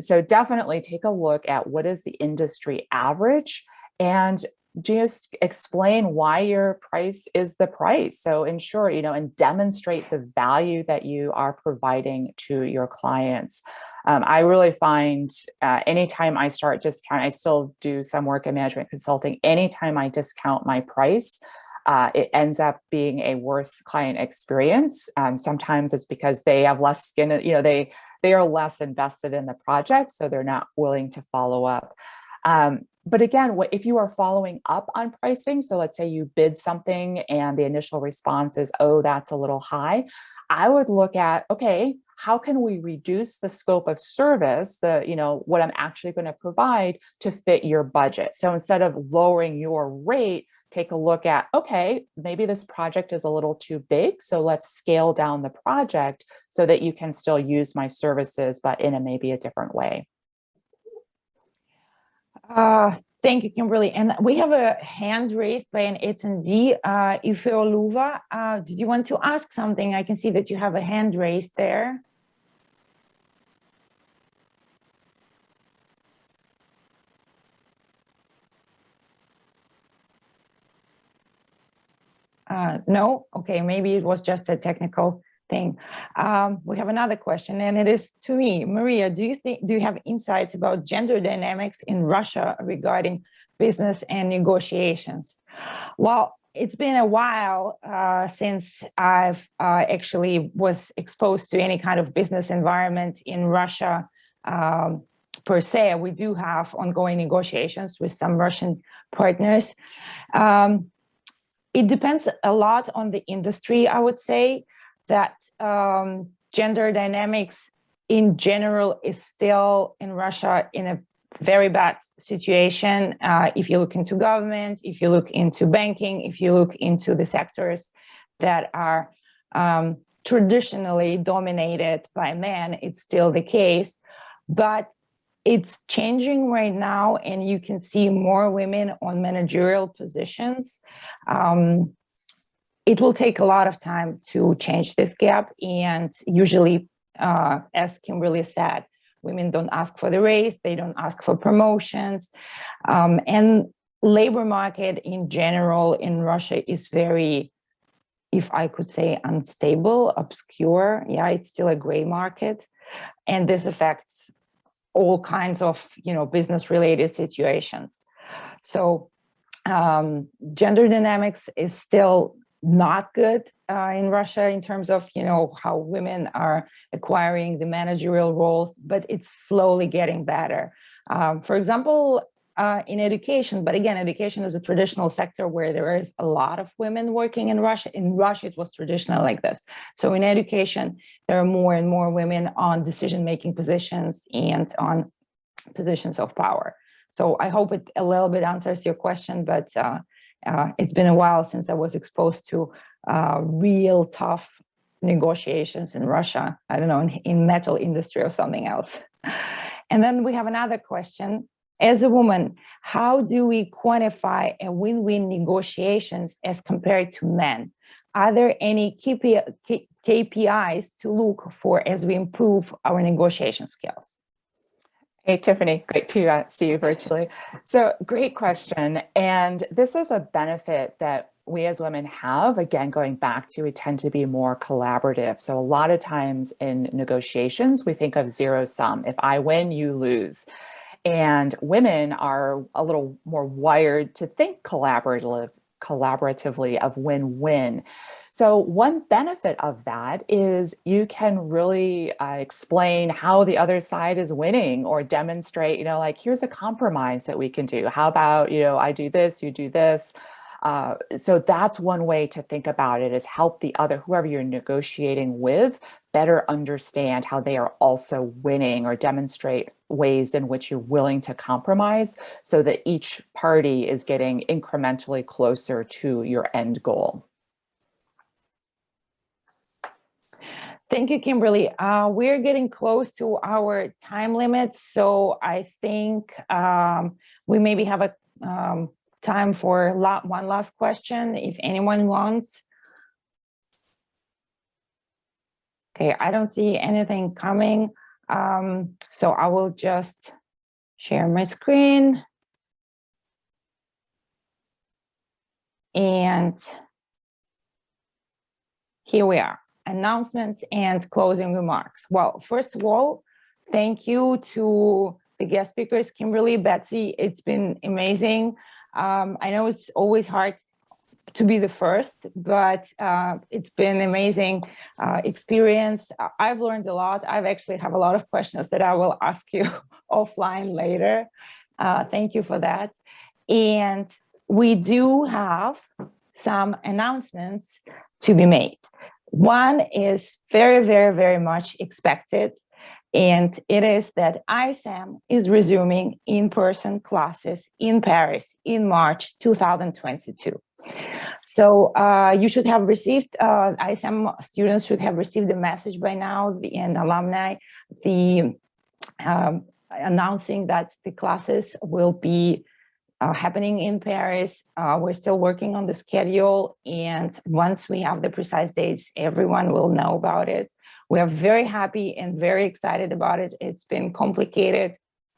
So definitely take a look at what is the industry average and just explain why your price is the price. So ensure, and demonstrate the value that you are providing to your clients. I really find anytime I start discounting, I still do some work in management consulting. Anytime I discount my price, it ends up being a worse client experience. Sometimes it's because they have less skin, they are less invested in the project, so they're not willing to follow up. But again, if you are following up on pricing, so let's say you bid something and the initial response is, oh, that's a little high, I would look at, okay, how can we reduce the scope of service, what I'm actually going to provide to fit your budget? So instead of lowering your rate, take a look at, okay, maybe this project is a little too big, so let's scale down the project so that you can still use my services, but in maybe a different way. Thank you, Kimberly. And we have a hand raised by an attendee, Ifeoluva. Did you want to ask something? I can see that you have a hand raised there. No? Okay, maybe it was just a technical thing. We have another question, and it is to me. Maria, do you have insights about gender dynamics in Russia regarding business and negotiations? Well, it's been a while since I've actually was exposed to any kind of business environment in Russia per se. We do have ongoing negotiations with some Russian partners. It depends a lot on the industry, I would say. That gender dynamics in general is still in Russia in a very bad situation. If you look into government, if you look into banking, if you look into the sectors that are traditionally dominated by men, it's still the case. But it's changing right now, and you can see more women on managerial positions. It will take a lot of time to change this gap, and usually, as Kimberly said, women don't ask for the raise, they don't ask for promotions, and labor market in general in Russia is very if I could say, unstable, obscure. Yeah, it's still a gray market. And this affects all kinds of, business-related situations. So gender dynamics is still not good in Russia in terms of, how women are acquiring the managerial roles, but it's slowly getting better. For example, in education, but again, education is a traditional sector where there is a lot of women working in Russia. In Russia, it was traditional like this. So in education, there are more and more women on decision-making positions and on positions of power. So I hope it a little bit answers your question, but it's been a while since I was exposed to real tough negotiations in Russia. I don't know, in metal industry or something else. And then we have another question. As a woman, how do we quantify a win-win negotiations as compared to men? Are there any KPIs to look for as we improve our negotiation skills? Hey, Tiffany, great to see you virtually. So great question. And this is a benefit that we as women have, again, going back to, we tend to be more collaborative. So a lot of times in negotiations, we think of zero sum. If I win, you lose. And women are a little more wired to think collaboratively of win-win. So one benefit of that is you can really explain how the other side is winning, or demonstrate, like, here's a compromise that we can do. How about, I do this, you do this. So that's one way to think about it, is help the other, whoever you're negotiating with, better understand how they are also winning, or demonstrate ways in which you're willing to compromise so that each party is getting incrementally closer to your end goal. Thank you, Kimberly. We're getting close to our time limit, so I think we maybe have a time for one last question, if anyone wants. Okay, I don't see anything coming, so I will just share my screen. And here we are. Announcements and closing remarks. Well, first of all, thank you to the guest speakers, Kimberly, Betsy. It's been amazing. I know it's always hard to be the first, but it's been amazing experience. I've learned a lot. I've actually have a lot of questions that I will ask you offline later. Thank you for that. And we do have some announcements to be made. One is very, very, very much expected, and it is that ISM is resuming in-person classes in Paris in March 2022. So you should have received, ISM students should have received the message by now, and alumni, announcing that the classes will be happening in Paris. We're still working on the schedule, and once we have the precise dates, everyone will know about it. We are very happy and very excited about it. It's been complicated,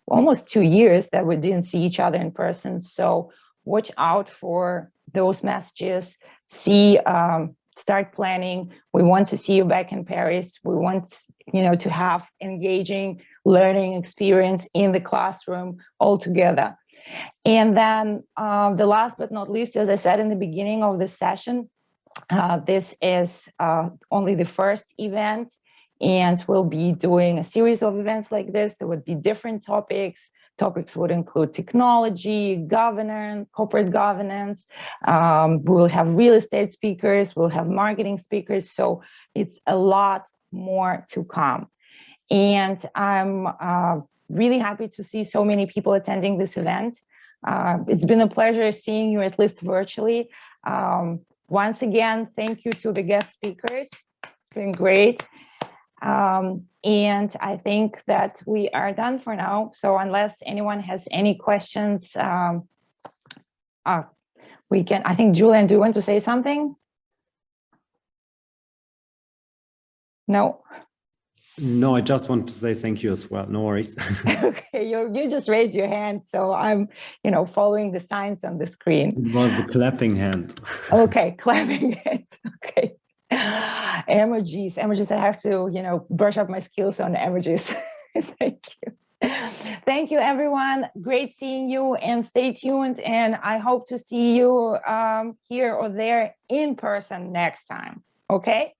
almost 2 years that we didn't see each other in person. So watch out for those messages. Start planning. We want to see you back in Paris. We want, to have engaging learning experience in the classroom all together. And then the last but not least, as I said in the beginning of this session, this is only the first event, and we'll be doing a series of events like this. There would be different topics. Topics would include technology, governance, corporate governance. We'll have real estate speakers. We'll have marketing speakers. So it's a lot more to come. And I'm really happy to see so many people attending this event. It's been a pleasure seeing you, at least virtually. Once again, thank you to the guest speakers. It's been great. And I think that we are done for now. So unless anyone has any questions, we can, I think, Julian, do you want to say something? No? No, I just want to say thank you as well. No worries. Okay, you just raised your hand, so I'm, following the signs on the screen. It was the clapping hand. Okay, clapping hands. Okay. Emojis. I have to, brush up my skills on emojis. Thank you. Thank you, everyone. Great seeing you, and stay tuned. And I hope to see you here or there in person next time. Okay.